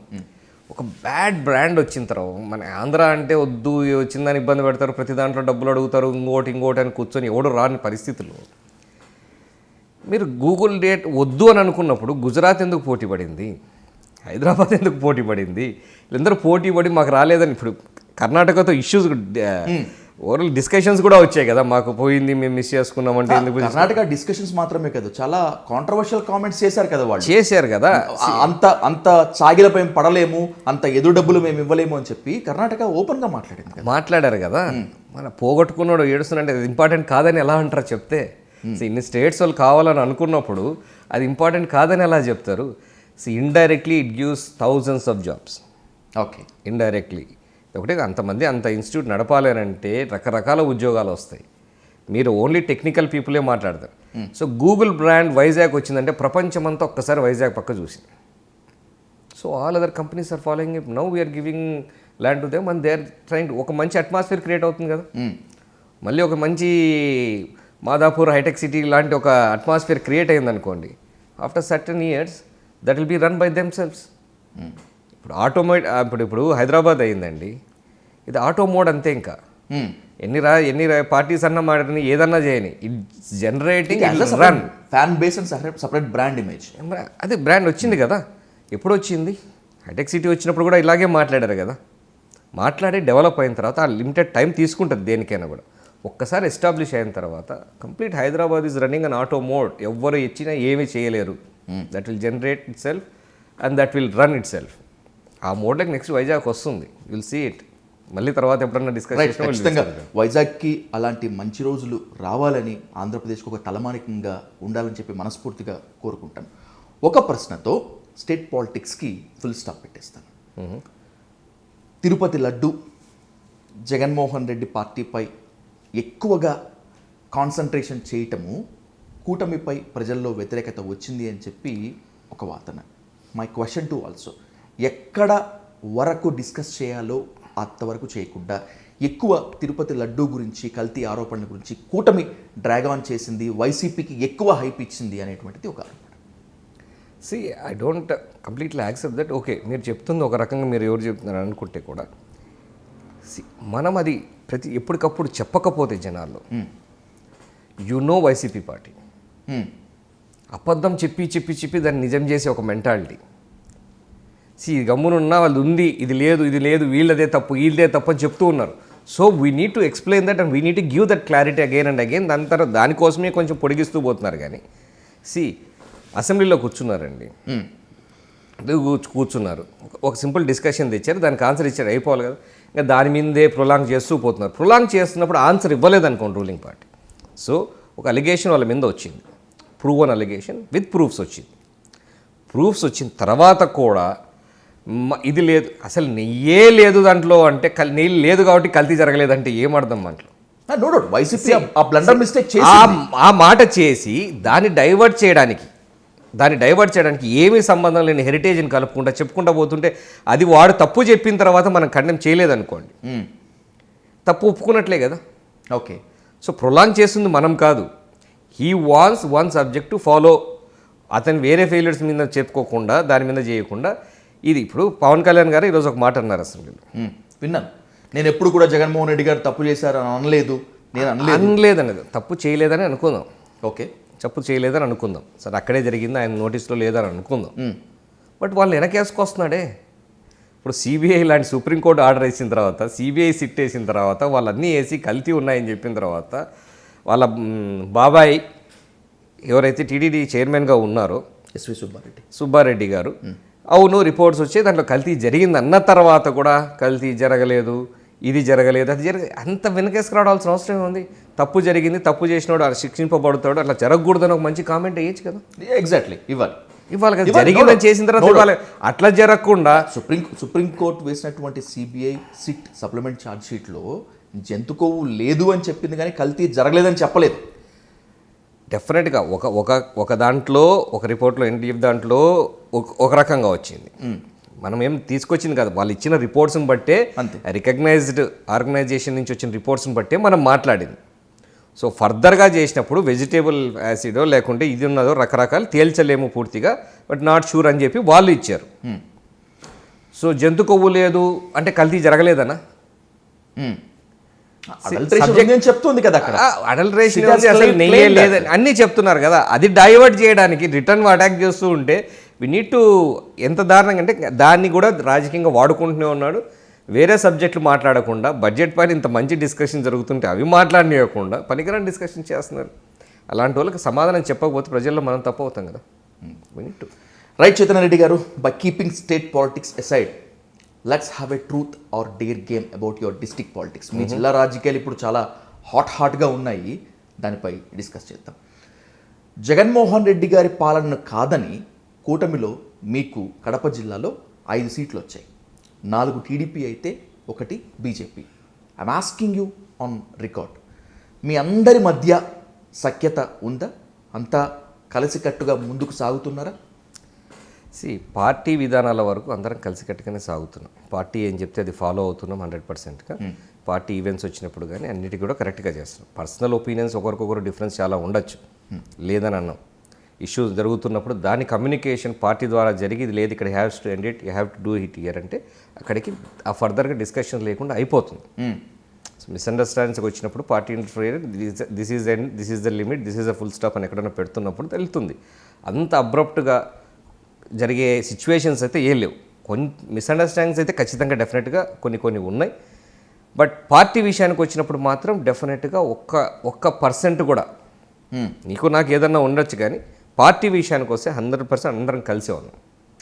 ఒక బ్యాడ్ బ్రాండ్ వచ్చిన తర్వాత మన ఆంధ్ర అంటే వద్దు, వచ్చిందని ఇబ్బంది పెడతారు, ప్రతి దాంట్లో డబ్బులు అడుగుతారు, ఇంకోటి అని కూర్చొని ఎవడు రాని పరిస్థితుల్లో మీరు గూగుల్ డేట్ వద్దు అని అనుకున్నప్పుడు గుజరాత్ ఎందుకు పోటీ పడింది, హైదరాబాద్ ఎందుకు పోటీ పడింది, వీళ్ళందరూ పోటీ పడి మాకు రాలేదని. ఇప్పుడు కర్ణాటకతో ఇష్యూస్ ఓవరాల్ డిస్కషన్స్ కూడా వచ్చాయి కదా, మాకు పోయింది మేము మిస్ చేసుకున్నామంటే ఎందుకు. కర్ణాటక డిస్కషన్స్ మాత్రమే కదా, చాలా కాంట్రవర్షియల్ కామెంట్స్ చేశారు కదా వాళ్ళు. చేశారు కదా, అంత చాగిలపై పడలేము, అంత ఎదురు డబ్బులు మేము ఇవ్వలేము అని చెప్పి కర్ణాటక ఓపెన్ గా మాట్లాడింది. మాట్లాడారు కదా. మన పోగొట్టుకున్నాడు ఏడుస్తున్నంటే అది ఇంపార్టెంట్ కాదని ఎలా అంటారు చెప్తే. ఇన్ని స్టేట్స్ వాళ్ళు కావాలని అనుకున్నప్పుడు అది ఇంపార్టెంట్ కాదని ఎలా చెప్తారు. Indirectly it gives thousands of jobs. Okay, indirectly ఒకటే అంతమంది అంత ఇన్స్టిట్యూట్ నడపాలి అని అంటే రకరకాల ఉద్యోగాలు వస్తాయి. మీరు ఓన్లీ టెక్నికల్ పీపులే మాట్లాడతారు. సో గూగుల్ బ్రాండ్ వైజాగ్ వచ్చిందంటే ప్రపంచమంతా ఒక్కసారి వైజాగ్ పక్క చూసింది. So all other companies are following it. Now we're giving land to them and they are trying. ఒక మంచి అట్మాస్ఫియర్ క్రియేట్ అవుతుంది కదా, మళ్ళీ ఒక మంచి మాదాపూర్ హైటెక్ సిటీ లాంటి ఒక అట్మాస్ఫియర్ క్రియేట్ అయింది అనుకోండి. After certain years that will be run by themselves. ఇప్పుడు హైదరాబాద్ అయిందండి, ఇది ఆటో మోడ్ అంతే. ఇంకా ఎన్ని పార్టీస్ అన్నా మాడని ఏదన్నా చేయని it's generating run fan base and separate brand image. అదే బ్రాండ్ వచ్చింది కదా. ఎప్పుడు వచ్చింది, హైటెక్ సిటీ వచ్చినప్పుడు కూడా ఇలాగే మాట్లాడారు కదా. మాట్లాడి డెవలప్ అయిన తర్వాత ఆ లిమిటెడ్ టైం తీసుకుంటుంది దేనికైనా కూడా. ఒక్కసారి ఎస్టాబ్లిష్ అయిన తర్వాత complete Hyderabad is running an auto mode. ఎవ్వరు ఇచ్చినా ఏమీ చేయలేరు. That will generate it self and that will run it self. ఆ మోడ్లోకి నెక్స్ట్ వైజాగ్ వస్తుంది, విల్ సీ ఇట్. మళ్ళీ తర్వాత ఎప్పుడన్నా డిస్కస్ ఖచ్చితంగా వైజాగ్కి అలాంటి మంచి రోజులు రావాలని, ఆంధ్రప్రదేశ్కి ఒక తలమానికంగా ఉండాలని చెప్పి మనస్ఫూర్తిగా కోరుకుంటాను. ఒక ప్రశ్నతో స్టేట్ పాలిటిక్స్కి ఫుల్ స్టాప్ పెట్టేస్తాను. తిరుపతి లడ్డు జగన్మోహన్ రెడ్డి పార్టీపై ఎక్కువగా కాన్సన్ట్రేషన్ చేయటము కూటమిపై ప్రజల్లో వ్యతిరేకత వచ్చింది అని చెప్పి ఒక వాదన. మై క్వశ్చన్ టు ఆల్సో, ఎక్కడ వరకు డిస్కస్ చేయాలో అంతవరకు చేయకుండా ఎక్కువ తిరుపతి లడ్డూ గురించి, కల్తీ ఆరోపణల గురించి కూటమి డ్రాగ్ ఆన్ చేసింది, వైసీపీకి ఎక్కువ హైప్ ఇచ్చింది అనేటువంటిది ఒక ఆరోపణ. See I don't completely accept that. Okay, మీరు చెప్తుంది ఒక రకంగా, మీరు ఎవరు చెప్తున్నారు అనుకుంటే కూడా మనం అది ఎప్పటికప్పుడు చెప్పకపోతే జనాల్లో వైసీపీ పార్టీ అబద్ధం చెప్పి దాన్ని నిజం చేసే ఒక మెంటాలిటీ. గమ్మునున్నా వాళ్ళు ఉంది, ఇది లేదు, వీళ్ళదే తప్పు, వీళ్ళదే తప్పు అని చెప్తూ ఉన్నారు. So we need to explain that and we need to give that clarity again and again. దాని తర్వాత దానికోసమే కొంచెం పొడిగిస్తూ పోతున్నారు. కానీ అసెంబ్లీలో కూర్చున్నారండి, కూర్చున్నారు, ఒక సింపుల్ డిస్కషన్ తెచ్చారు, దానికి ఆన్సర్ ఇచ్చారు, అయిపోవాలి కదా. ఇంకా దాని మీదే ప్రొలాంగ్ చేస్తూ పోతున్నారు. ప్రొలాంగ్ చేస్తున్నప్పుడు ఆన్సర్ ఇవ్వలేదు అనుకోండి రూలింగ్ పార్టీ. సో ఒక అలిగేషన్ వాళ్ళ మీద వచ్చింది, ప్రూవన్ అలిగేషన్ విత్ ప్రూఫ్స్ వచ్చింది. ప్రూఫ్స్ వచ్చిన తర్వాత కూడా ఇది లేదు, అసలు నెయ్యే లేదు దాంట్లో అంటే, నెయ్యి లేదు కాబట్టి కల్తీ జరగలేదంటే ఏమర్థం దాంట్లో? ఆ మాట చేసి దాన్ని డైవర్ట్ చేయడానికి ఏమీ సంబంధం లేని హెరిటేజ్ని కలుపుకుంటా చెప్పుకుంటా పోతుంటే, అది వాడు తప్పు చెప్పిన తర్వాత మనం ఖండం చేయలేదనుకోండి, తప్పు ఒప్పుకున్నట్లే కదా. ఓకే, సో ప్రొలాంగ్ చేస్తుంది మనం కాదు. He wants one subject to follow. అతను వేరే ఫెయిల్యూర్స్ మీద చెప్పుకోకుండా, దాని మీద చేయకుండా, ఇది ఇప్పుడు పవన్ కళ్యాణ్ గారు ఈరోజు ఒక మాట అన్నారు అసెంబ్లీలో, విన్నాను. నేను ఎప్పుడు కూడా జగన్మోహన్ రెడ్డి గారు తప్పు చేశారని అనలేదు, నేను అనలేదనేది, తప్పు చేయలేదని అనుకుందాం. ఓకే, తప్పు చేయలేదని అనుకుందాం, సరే అక్కడే జరిగింది, ఆయన నోటీస్లో లేదని అనుకుందాం. బట్ వాళ్ళు వెనకేసుకొస్తున్నాడే. ఇప్పుడు సిబిఐ లాంటి సుప్రీంకోర్టు ఆర్డర్ వేసిన తర్వాత, సిబిఐ సిట్ వేసిన తర్వాత, వాళ్ళన్నీ వేసి కల్తీ ఉన్నాయని చెప్పిన తర్వాత, వాళ్ళ బాబాయ్ ఎవరైతే టీటీడీ చైర్మన్గా ఉన్నారో ఎస్వి సుబ్బారెడ్డి గారు, అవును రిపోర్ట్స్ వచ్చాయి, దాంట్లో కల్తీ జరిగింది అన్న తర్వాత కూడా కల్తీ జరగలేదు, ఇది జరగలేదు, అది అంత వెనకేసుకురావాల్సిన అవసరం ఉంది. తప్పు జరిగింది, తప్పు చేసినోడు శిక్షింపబడతాడు, అట్లా జరగకూడదని ఒక మంచి కామెంట్ వేయచ్చు కదా. ఎగ్జాక్ట్లీ ఇవ్వాలి కదా. జరిగిందని చేసిన తర్వాత ఇవ్వాలి. అట్లా జరగకుండా సుప్రీంకోర్టు వేసినటువంటి సిబిఐ సిట్ సప్లిమెంట్ ఛార్జ్ షీట్లో జంతు కొవ్వు లేదు అని చెప్పింది కానీ కల్తీ జరగలేదని చెప్పలేదు. డెఫినెట్గా ఒక దాంట్లో ఒక రిపోర్ట్లో ఎన్డీఎఫ్ దాంట్లో ఒక రకంగా వచ్చింది. మనం ఏం తీసుకొచ్చింది కాదు, వాళ్ళు ఇచ్చిన రిపోర్ట్స్ని బట్టే, రికగ్నైజ్డ్ ఆర్గనైజేషన్ నుంచి వచ్చిన రిపోర్ట్స్ని బట్టే మనం మాట్లాడింది. సో ఫర్దర్గా చేసినప్పుడు వెజిటేబుల్ యాసిడో లేకుంటే ఇది ఉన్నదో రకరకాలు తేల్చలేము పూర్తిగా, బట్ నాట్ షూర్ అని చెప్పి వాళ్ళు ఇచ్చారు. సో జంతు కొవ్వు లేదు అంటే కల్తీ జరగలేదనా? చెప్తుంది కదా అక్కడ అడల్ట్రేషన్ అసలు నెయ్యే లేదని అన్నీ చెప్తున్నారు కదా. అది డైవర్ట్ చేయడానికి రిటర్న్ అటాక్ చేస్తూ ఉంటే వి నీడ్ టు ఎంత దారుణంగా అంటే దాన్ని కూడా రాజకీయంగా వాడుకుంటూనే ఉన్నాడు. వేరే సబ్జెక్టులు మాట్లాడకుండా బడ్జెట్ పైన ఇంత మంచి డిస్కషన్ జరుగుతుంటే అవి మాట్లాడనివ్వకుండా పనికిరాని డిస్కషన్ చేస్తున్నారు. అలాంటి వాళ్ళకి సమాధానం చెప్పకపోతే ప్రజల్లో మనం తప్పు అవుతాం కదా. We need to right. Chaitanya Reddy garu, by keeping state politics aside, let's have a truth or dare game about your district politics. మీ జిల్లా రాజకీయాలు ఇప్పుడు చాలా హాట్గా ఉన్నాయి, దానిపై డిస్కస్ చేద్దాం. జగన్మోహన్ రెడ్డి గారి పాలన కాదని కూటమిలో మీకు కడప జిల్లాలో 5 సీట్లు వచ్చాయి. 4 టీడీపీ అయితే 1 BJP. I'm asking you on record, మీ అందరి మధ్య సఖ్యత ఉందా? అంతా కలిసికట్టుగా ముందుకు సాగుతున్నారా? పార్టీ విధానాల వరకు అందరం కలిసికట్టుగానే సాగుతున్నాం. పార్టీ ఏం చెప్తే అది ఫాలో అవుతున్నాం 100%గా. పార్టీ ఈవెంట్స్ వచ్చినప్పుడు కానీ అన్నిటి కూడా కరెక్ట్గా చేస్తున్నాం. పర్సనల్ ఒపీనియన్స్ ఒకరికొకరు డిఫరెన్స్ చాలా ఉండొచ్చు, లేదని అన్నాం. ఇష్యూస్ జరుగుతున్నప్పుడు దాని కమ్యూనికేషన్ పార్టీ ద్వారా జరిగేది లేదు, ఇక్కడ haves to end it, you have to do it year అంటే అక్కడికి ఆ ఫర్దర్గా డిస్కషన్ లేకుండా అయిపోతుంది. మిస్అండర్స్టాండింగ్స్కి వచ్చినప్పుడు party interfere, this is the limit, this is the full stop అని ఎక్కడైనా పెడుతున్నప్పుడు వెళ్తుంది. అంత అబ్రప్ట్గా జరిగే సిచ్యువేషన్స్ అయితే ఏం లేవు. కొన్ని మిస్అండర్స్టాండింగ్స్ అయితే ఖచ్చితంగా డెఫినెట్గా కొన్ని ఉన్నాయి. బట్ పార్టీ విషయానికి వచ్చినప్పుడు మాత్రం డెఫినెట్గా ఒక్క పర్సెంట్ కూడా నీకు నాకు ఏదన్నా ఉండొచ్చు, కానీ పార్టీ విషయానికి వస్తే 100% అందరం కలిసే ఉన్నాం.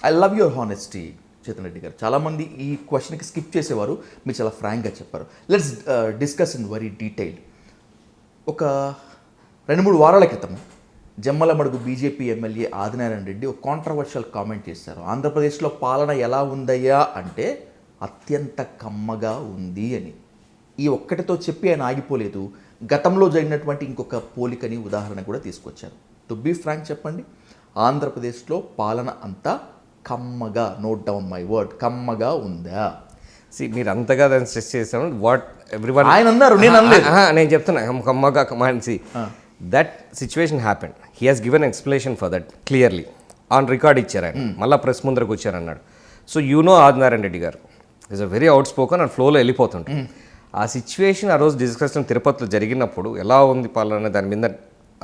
I love your honesty Chaitanya Reddy గారు. చాలామంది ఈ క్వశ్చన్కి స్కిప్ చేసేవారు, మీరు చాలా ఫ్రాంక్గా చెప్పారు. Let's discuss in very detail. ఒక 2-3 వారాల క్రితం జమ్మలమడుగు బీజేపీ ఎమ్మెల్యే ఆదినారాయణ రెడ్డి ఒక కాంట్రవర్షియల్ కామెంట్ చేశారు. ఆంధ్రప్రదేశ్లో పాలన ఎలా ఉందయ్యా అంటే అత్యంత కమ్మగా ఉంది అని. ఈ ఒక్కటితో చెప్పి ఆయన ఆగిపోలేదు, గతంలో జరిగినటువంటి ఇంకొక పోలికని ఉదాహరణ కూడా తీసుకొచ్చారు. టు బీ ఫ్రాంక్ చెప్పండి, ఆంధ్రప్రదేశ్లో పాలన అంతా కమ్మగా, నోట్ డౌన్ మై వర్డ్, కమ్మగా ఉందా? మీరు అంతగా దాన్ని స్ట్రెస్ చేశాను. వాట్ ఎవ్రీవన్ ఆయన అన్నారు, నేను అనలేదు. నేను చెప్తున్నా కమ్మగా కమాన్సి. That situation happened. He has given explanation for that clearly on record ఇచ్చారు ఆయన. మళ్ళీ ప్రెస్ ముందరకు వచ్చారన్నాడు. సో ఆదినారాయణ రెడ్డి గారు is a very out spoken and ఫ్లోలో వెళ్ళిపోతుంటారు. ఆ సిచ్యువేషన్ ఆ రోజు డిస్కషన్ తిరుపతిలో జరిగినప్పుడు ఎలా ఉంది పాలన దాని మీద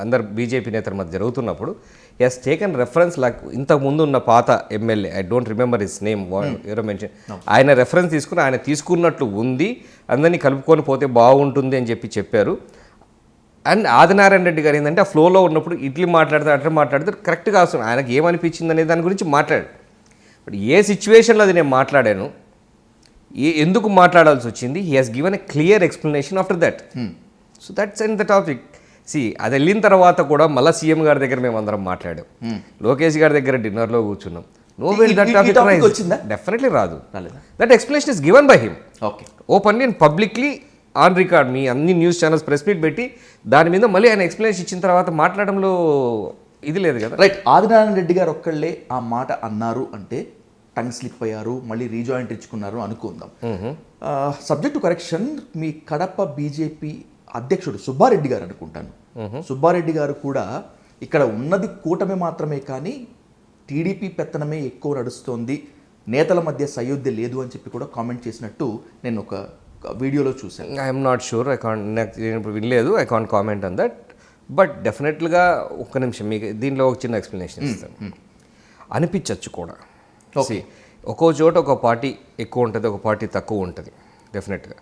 అందరు బీజేపీ నేతల మధ్య జరుగుతున్నప్పుడు he has taken reference like ఇంతకుముందు ఉన్న పాత MLA, I don't remember his name, ఎవరో మెన్షన్, ఆయన రెఫరెన్స్ తీసుకుని ఆయన తీసుకున్నట్లు ఉంది, అందరినీ కలుపుకొని పోతే బాగుంటుంది అని చెప్పారు. అండ్ ఆదినారాయణ రెడ్డి గారు ఏంటంటే ఆ ఫ్లోలో ఉన్నప్పుడు ఇట్లా మాట్లాడితే కరెక్ట్గా వస్తుంది, ఆయనకు ఏమనిపించింది అనే దాని గురించి మాట్లాడాడు. బట్ ఏ సిచ్యువేషన్లో అది నేను మాట్లాడాను, ఎందుకు మాట్లాడాల్సి వచ్చింది, he has given a clear explanation after that. So that's and the topic. అది వెళ్ళిన తర్వాత కూడా మళ్ళీ సీఎం గారి దగ్గర మేము అందరం మాట్లాడాం, లోకేష్ గారి దగ్గర డిన్నర్లో కూర్చున్నాం. నో వెల్ దట్ టాపిక్ వచ్చిందా? డెఫినెట్లీ రాదు. That explanation is given by him openly and publicly on record. మీ అన్ని న్యూస్ ఛానల్స్ ప్రెస్ మీట్ పెట్టి దాని మీద మళ్ళీ ఆయన ఎక్స్ప్లెనేషన్ ఇచ్చిన తర్వాత మాట్లాడడంలో ఇది లేదు కదా. రైట్. ఆదినారాయణ రెడ్డి గారు ఒక్కళ్ళే ఆ మాట అన్నారు అంటే టంగ్ స్లిప్ అయ్యారు, మళ్ళీ రీజాయింట్ ఇచ్చుకున్నారు అనుకుందాం. సబ్జెక్టు కరెక్షన్, మీ కడప బీజేపీ అధ్యక్షుడు సుబ్బారెడ్డి గారు అనుకుంటాను. సుబ్బారెడ్డి గారు కూడా ఇక్కడ ఉన్నది కూటమి మాత్రమే కానీ టీడీపీ పెత్తనమే ఎక్కువ నడుస్తోంది, నేతల మధ్య సయోధ్య లేదు అని చెప్పి కూడా కామెంట్ చేసినట్టు నేను ఒక వీడియోలో చూశాను. ఐఎమ్ నాట్ షూర్, నేను వినలేదు, I can't comment on that. But డెఫినెట్గా ఒక్క నిమిషం మీకు దీనిలో ఒక చిన్న ఎక్స్ప్లెనేషన్ ఇస్తాను. అనిపించవచ్చు కూడా, ఒక్కో చోట ఒక పార్టీ ఎక్కువ ఉంటుంది, ఒక పార్టీ తక్కువ ఉంటుంది. డెఫినెట్గా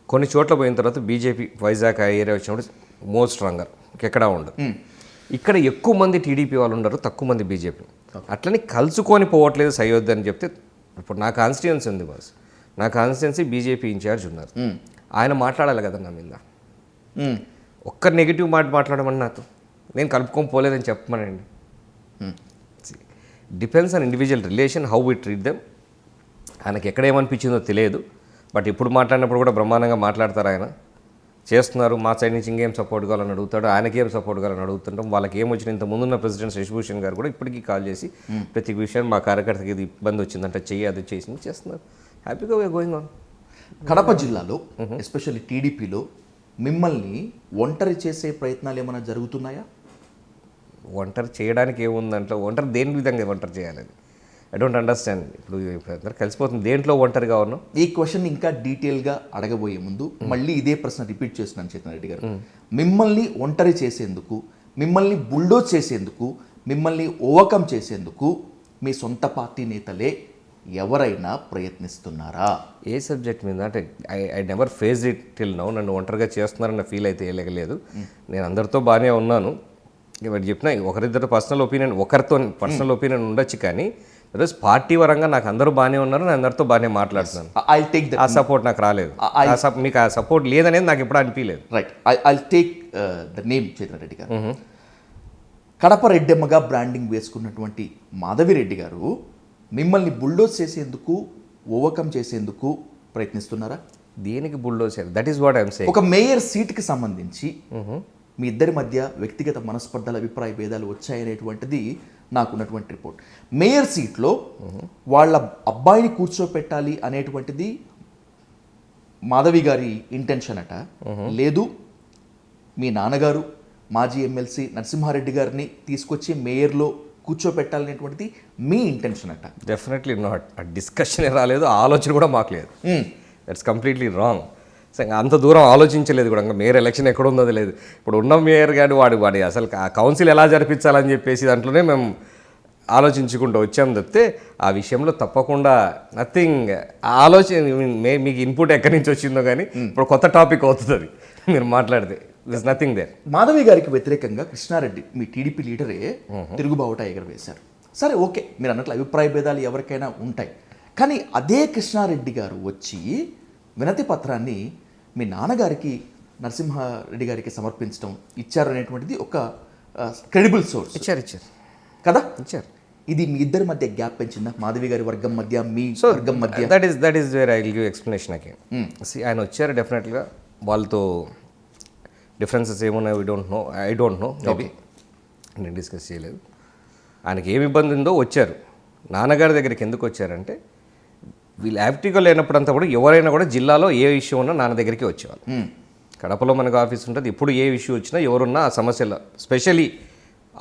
కొన్ని చోట్ల పోయిన తర్వాత బీజేపీ వైజాగ్ ఆ ఏరియా వచ్చినప్పుడు మోర్ స్ట్రాంగర్, ఎక్కడా ఉండదు. ఇక్కడ ఎక్కువ మంది టీడీపీ వాళ్ళు ఉండరు, తక్కువ మంది బీజేపీ. అట్లని కలుసుకొని పోవట్లేదు సయోధ్య అని చెప్తే, ఇప్పుడు నా కాన్స్టిట్యుయెన్సీ ఉంది బాస్, నా కాన్స్టిట్యుయెన్సీ బీజేపీ ఇన్ఛార్జ్ ఉన్నారు, ఆయన మాట్లాడాలి కదా నా మీద. ఒక్క నెగిటివ్ మాట మాట్లాడమని నాతో, నేను కలుపుకొని పోలేదని చెప్పమనండి. Depends on individual relation, how we treat them. ఆయనకి ఎక్కడ ఏమనిపించిందో తెలియదు, బట్ ఇప్పుడు మాట్లాడినప్పుడు కూడా బ్రహ్మాండంగా మాట్లాడతారు ఆయన. చేస్తున్నారు, మా సైడ్ నుంచి ఇంకేం సపోర్ట్ కావాలని అడుగుతాడు, ఆయనకి ఏం సపోర్ట్ కావాలని అడుగుతుంటాం. వాళ్ళకి ఏం వచ్చిన ఇంత ముందున్న ప్రెసిడెంట్ శశిభూషణ్ గారు కూడా ఇప్పటికీ కాల్ చేసి ప్రతి విషయం మా కార్యకర్తకి ఇది ఇబ్బంది వచ్చిందంటే చెయ్యి అది చేసి చేస్తున్నారు. హ్యాపీగా వీఆర్ గోయింగ్ ఆన్. కడప జిల్లాలో ఎస్పెషల్లీ టీడీపీలో మిమ్మల్ని ఒంటరి చేసే ప్రయత్నాలు ఏమైనా జరుగుతున్నాయా? ఒంటరి చేయడానికి ఏముందంటే ఒంటరి దేని విధంగా ఒంటరి చేయాలి? I don't understand. ఇప్పుడు అందరు కలిసిపోతుంది, దేంట్లో ఒంటరిగా ఉన్నాం? ఈ క్వశ్చన్ ఇంకా డీటెయిల్గా అడగబోయే ముందు మళ్ళీ ఇదే ప్రశ్న రిపీట్ చేస్తున్నాను చేతన్ రెడ్డి గారు. మిమ్మల్ని ఒంటరి చేసేందుకు, మిమ్మల్ని బుల్డోజ్ చేసేందుకు, మిమ్మల్ని ఓవర్కమ్ చేసేందుకు మీ సొంత పార్టీ నేతలే ఎవరైనా ప్రయత్నిస్తున్నారా? ఏ సబ్జెక్ట్ మీద అంటే I never face it till now. నన్ను ఒంటరిగా చేస్తున్నారన్న ఫీల్ అయితే లేదు. నేను అందరితో బాగానే ఉన్నాను. ఇవాడు చెప్పిన ఒకరిద్దరు పర్సనల్ ఒపీనియన్ ఉండొచ్చు, కానీ ఈరోజు పార్టీ పరంగా నాకు అందరూ బాగానే ఉన్నారు, నేను అందరితో బాగానే మాట్లాడుతున్నాను. I'll take that. ఆ సపోర్ట్ నాకు రాలేదు. మీకు ఆ సపోర్ట్ లేదనేది నాకు ఎప్పుడు అనిపించలేదు. Right, I'll take the name Chetan Reddy గారు. కడప రెడ్డెమ్మగా బ్రాండింగ్ వేసుకున్నటువంటి మాధవిరెడ్డి గారు మిమ్మల్ని బుల్డోజ్ చేసేందుకు, ఓవర్కమ్ చేసేందుకు ప్రయత్నిస్తున్నారా? దేనికి బుల్డోజ్ చేయాలి? That is what I'm saying. ఒక మేయర్ సీట్కి సంబంధించి మీ ఇద్దరి మధ్య వ్యక్తిగత మనస్పర్ధల, అభిప్రాయ భేదాలు వచ్చాయనేటువంటిది నాకున్నటువంటి రిపోర్ట్. మేయర్ సీట్లో వాళ్ళ అబ్బాయిని కూర్చోపెట్టాలి అనేటువంటిది మాధవి గారి ఇంటెన్షన్ అట. లేదు, మీ నాన్నగారు మాజీ ఎమ్మెల్సీ నరసింహారెడ్డి గారిని తీసుకొచ్చి మేయర్లో కూర్చోపెట్టాలనేటువంటిది మీ ఇంటెన్షన్ అట. Definitely not. ఆ డిస్కషన్ రాలేదు, ఆ ఆలోచన కూడా మాకు లేదు. That's completely wrong. అంత దూరం ఆలోచించలేదు కూడా. ఇంకా మేయర్ ఎలక్షన్ ఎక్కడ ఉందో లేదు. ఇప్పుడు ఉన్న మేయర్ కానీ వాడి అసలు ఆ కౌన్సిల్ ఎలా జరిపించాలని చెప్పేసి దాంట్లోనే మేము ఆలోచించుకుంటూ వచ్చాం తప్పితే ఆ విషయంలో తప్పకుండా నథింగ్. మీకు ఇన్పుట్ ఎక్కడి నుంచి వచ్చిందో కానీ ఇప్పుడు కొత్త టాపిక్ అవుతుంది మీరు మాట్లాడితే. This nothing there. మాధవి గారికి వ్యతిరేకంగా కృష్ణారెడ్డి, మీ టీడీపీ లీడరే తిరుగుబావుట ఎగరవేశారు. సరే, ఓకే, మీరు అన్నట్లు అభిప్రాయ భేదాలు ఎవరికైనా ఉంటాయి. కానీ అదే కృష్ణారెడ్డి గారు వచ్చి వినతి పత్రాన్ని మీ నాన్నగారికి, నరసింహారెడ్డి గారికి సమర్పించడం, ఇచ్చారు అనేటువంటిది ఒక క్రెడిబుల్ సోర్స్. ఇచ్చారు కదా? ఇచ్చారు. ఇది మీ ఇద్దరి మధ్య గ్యాప్ పెంచిందా? మాధవి గారి వర్గం మధ్య, మీ వర్గం మధ్య? That is where I will give explanation again. ఆయన వచ్చారు, డెఫినెట్గా వాళ్ళతో డిఫరెన్సెస్ ఏమున్నాయో ఐ డోంట్ నో మేబీ, నేను డిస్కస్ చేయలేదు. ఆయనకి ఏమి ఇబ్బంది ఉందో వచ్చారు. నాన్నగారి దగ్గరికి ఎందుకు వచ్చారంటే వీళ్ళు యాక్టివ్గా లేనప్పుడంతా కూడా ఎవరైనా కూడా జిల్లాలో ఏ ఇష్యూ ఉన్నా నాన్న దగ్గరికి వచ్చేవాళ్ళు. కడపలో మనకు ఆఫీస్ ఉంటుంది, ఎప్పుడు ఏ ఇష్యూ వచ్చినా ఎవరున్నా ఆ సమస్యలో, స్పెషలీ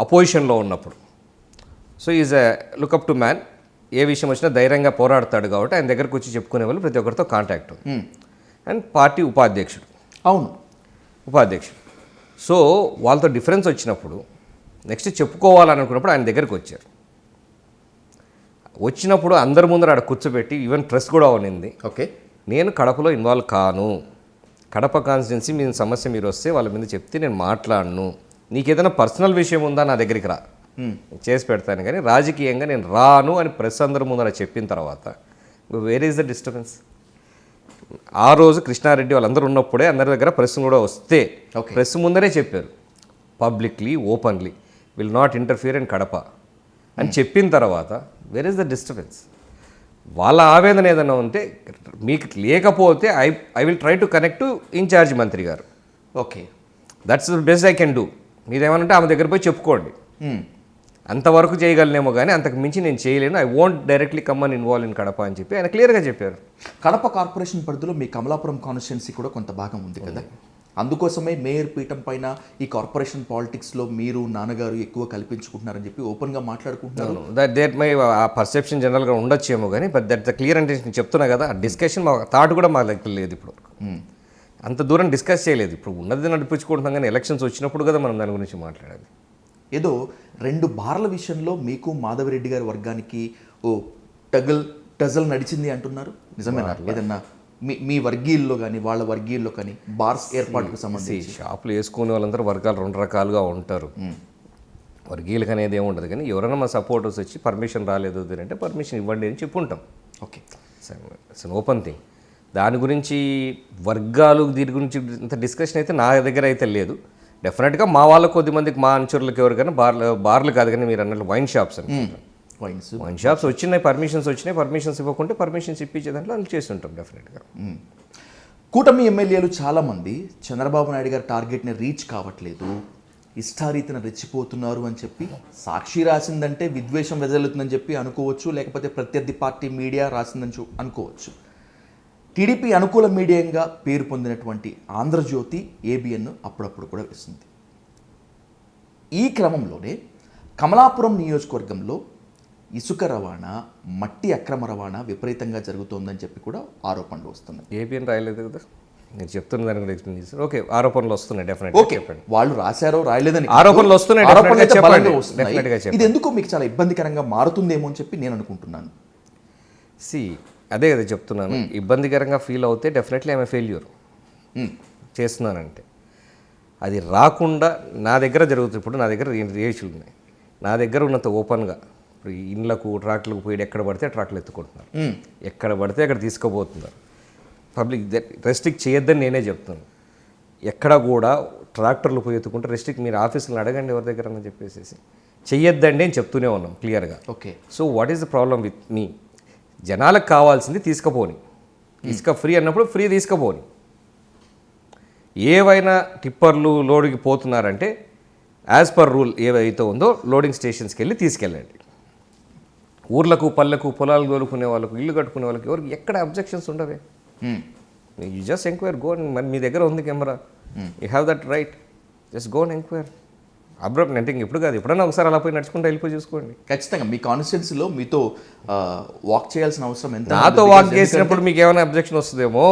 అపోజిషన్లో ఉన్నప్పుడు. So is a look up to man. ఏ విషయం వచ్చినా ధైర్యంగా పోరాడతాడు కాబట్టి ఆయన దగ్గరకు వచ్చి చెప్పుకునే వాళ్ళు ప్రతి ఒక్కరితో కాంటాక్ట్. అండ్ పార్టీ ఉపాధ్యక్షుడు. అవును, ఉపాధ్యక్షుడు. సో వాళ్ళతో డిఫరెన్స్ వచ్చినప్పుడు నెక్స్ట్ చెప్పుకోవాలనుకున్నప్పుడు ఆయన దగ్గరికి వచ్చారు. వచ్చినప్పుడు అందరి ముందర ఆడ కూర్చోబెట్టి, ఈవెన్ ప్రెస్ కూడా ఉన్నింది. ఓకే, నేను కడపలో ఇన్వాల్వ్ కాను, కడప కాన్స్టిట్యున్సీ మీ సమస్య మీరు వస్తే వాళ్ళ మీద చెప్తే నేను మాట్లాడను, నీకు ఏదైనా పర్సనల్ విషయం ఉందా నా దగ్గరికి రా, చేసి పెడతాను, కానీ రాజకీయంగా నేను రాను అని ప్రెస్ అందరి ముందర చెప్పిన తర్వాత వేర్ ఈజ్ ద డిస్టర్బెన్స్? ఆ రోజు కృష్ణారెడ్డి వాళ్ళందరూ ఉన్నప్పుడే అందరి దగ్గర ప్రెస్ కూడా వస్తే ప్రెస్ ముందరే చెప్పారు publicly, openly, will not interfere in Kadapa అని చెప్పిన తర్వాత వేర్ ఈస్ ద డిస్టర్బెన్స్? వాళ్ళ ఆవేదన ఏదైనా ఉంటే మీకు లేకపోతే I will try to connect to incharge మంత్రి గారు. Okay, that's the best I can do. మీరేమనంటే ఆమె దగ్గర పోయి చెప్పుకోండి, అంతవరకు చేయగలనేమో, కానీ అంతకు మించి నేను చేయలేను. I won't directly come and involve in Kadapa అని చెప్పి ఆయన క్లియర్గా చెప్పారు. కడప కార్పొరేషన్ పరిధిలో మీ కమలాపురం కాన్స్టిట్యున్సీ కూడా కొంత భాగం ఉంది కదా, అందుకోసమే మేయర్ పీఠం పైన ఈ కార్పొరేషన్ పాలిటిక్స్లో మీరు నాన్నగారు ఎక్కువ కల్పించుకుంటున్నారని చెప్పి ఓపెన్గా మాట్లాడుకుంటున్నారు. దట్ మై ఆ పర్సెప్షన్ జనరల్గా ఉండొచ్చేమో, కానీ బట్ దట్ ద క్లియర్ అంటే నేను చెప్తున్నా కదా, ఆ డిస్కషన్ మా థాట్ కూడా మా దగ్గర లేదు. ఇప్పుడు అంత దూరం డిస్కస్ చేయలేదు. ఇప్పుడు ఉన్నది నడిపించుకుంటున్నాం, కానీ ఎలక్షన్స్ వచ్చినప్పుడు కదా మనం దాని గురించి మాట్లాడాలి. ఏదో 2 బార్ల విషయంలో మీకు మాధవిరెడ్డి గారి వర్గానికి టజల్ నడిచింది అంటున్నారు, నిజమేనా? ఏదన్నా మీ వర్గీయుల్లో కానీ వాళ్ళ వర్గీయుల్లో కానీ బార్స్ ఏర్పాటుకు సంబంధించి? షాపులు వేసుకునే వాళ్ళందరూ వర్గాలు 2 రకాలుగా ఉంటారు. వర్గీయులకు అనేది ఏముండదు, కానీ ఎవరైనా మా సపోర్టర్స్ వచ్చి పర్మిషన్ రాలేదు అంటే పర్మిషన్ ఇవ్వండి అని చెప్పుంటాం. Okay, it's an open thing. దాని గురించి వర్గాలు దీని గురించి ఇంత డిస్కషన్ అయితే నా దగ్గర అయితే లేదు. డెఫినెట్గా మా వాళ్ళ కొద్దిమందికి, మా అనుచరులకు ఎవరికైనా బార్లు కాదు, కానీ మీరు అన్నట్లు వైన్ షాప్స్ అనుకుంటాం. వైన్ షాప్స్ వచ్చినాయి, పర్మిషన్స్ ఇవ్వకుంటే పర్మిషన్స్ ఇప్పించే దాంట్లో వాళ్ళు చేస్తుంటాం డెఫినెట్గా. కూటమి ఎమ్మెల్యేలు చాలామంది చంద్రబాబు నాయుడు గారి టార్గెట్ని రీచ్ కావట్లేదు, ఇష్టారీతిన రెచ్చిపోతున్నారు అని చెప్పి సాక్షి రాసిందంటే విద్వేషం వెదజల్లుతుందని చెప్పి అనుకోవచ్చు, లేకపోతే ప్రత్యర్థి పార్టీ మీడియా రాసిందని అనుకోవచ్చు. టీడీపీ అనుకూల మీడియంగా పేరు పొందినటువంటి ఆంధ్రజ్యోతి, ఏబిఎన్ అప్పుడప్పుడు కూడా వేస్తుంది. ఈ క్రమంలోనే కమలాపురం నియోజకవర్గంలో ఇసుక రవాణా, మట్టి అక్రమ రవాణా విపరీతంగా జరుగుతోందని చెప్పి కూడా ఆరోపణలు వస్తున్నాయి. ఏబిఎన్ రాయలేదు కదా, నేను చెప్తున్న దాని గురించి ఎక్స్ప్లెయిన్ చేశారు. ఓకే, ఆరోపణలు వస్తున్నాయి డెఫినెట్. ఓకే, వాళ్ళు రాశారో రాయలేదని ఆరోపణలు వస్తున్నాయి, ఆరోపణలు అయితే చెప్పండి. బలంగా వస్తున్నాయి. Definitely గా చెప్పండి. ఇది ఎందుకో మీకు చాలా ఇబ్బందికరంగా మారుతుందేమో అని చెప్పి నేను అనుకుంటున్నాను. అదే కదా చెప్తున్నాను, ఇబ్బందికరంగా ఫీల్ అవుతే డెఫినెట్లీ ఐఎమ్ ఫెయిల్యూర్ చేస్తున్నానంటే. అది రాకుండా నా దగ్గర జరుగుతుంది. ఇప్పుడు నా దగ్గర రేషులు ఉన్నాయి, నా దగ్గర ఉన్నంత ఓపెన్గా ఇప్పుడు ఇండ్లకు ట్రాక్లకు పోయి ఎక్కడ పడితే ట్రాక్లు ఎత్తుకుంటున్నారు, ఎక్కడ పడితే అక్కడ తీసుకుపోతున్నారు. పబ్లిక్ రెస్ట్రిక్ట్ చేయొద్దని నేనే చెప్తున్నాను. ఎక్కడ కూడా ట్రాక్టర్లు పోయి ఎత్తుకుంటే రెస్ట్రిక్ట్ మీరు ఆఫీసులను అడగండి ఎవరి దగ్గర అని చెప్పేసి చెయ్యొద్దండి అని చెప్తూనే ఉన్నాం క్లియర్గా. Okay, so what is the problem with me? జనాలకు కావాల్సింది తీసుకుపోని, ఇసుక ఫ్రీ అన్నప్పుడు ఫ్రీ తీసుకుపోని. ఏవైనా టిప్పర్లు లోడ్కి పోతున్నారంటే యాజ్ పర్ రూల్ ఏవైతే ఉందో లోడింగ్ స్టేషన్స్కి వెళ్ళి తీసుకెళ్ళండి. ఊర్లకు పల్లెకు పొలాలు తోలుకునే వాళ్ళకు, ఇల్లు కట్టుకునే వాళ్ళకి ఎవరికి ఎక్కడ అబ్జెక్షన్స్ ఉండవే. You just enquire, go. మరి మీ దగ్గర ఉంది camera, you have that right, just go and enquire. Abrupt అంటే ఇప్పుడు కాదు, ఎప్పుడైనా ఒకసారి అలా పోయి నడుచుకుంటూ వెళ్ళిపోయి చూసుకోండి. ఖచ్చితంగా మీ కాన్స్టిట్యున్సీలో మీతో వాక్ చేయాల్సిన అవసరం ఎంత? నాతో వాక్ చేసినప్పుడు మీకు ఏమైనా అబ్జెక్షన్ వస్తుందేమో,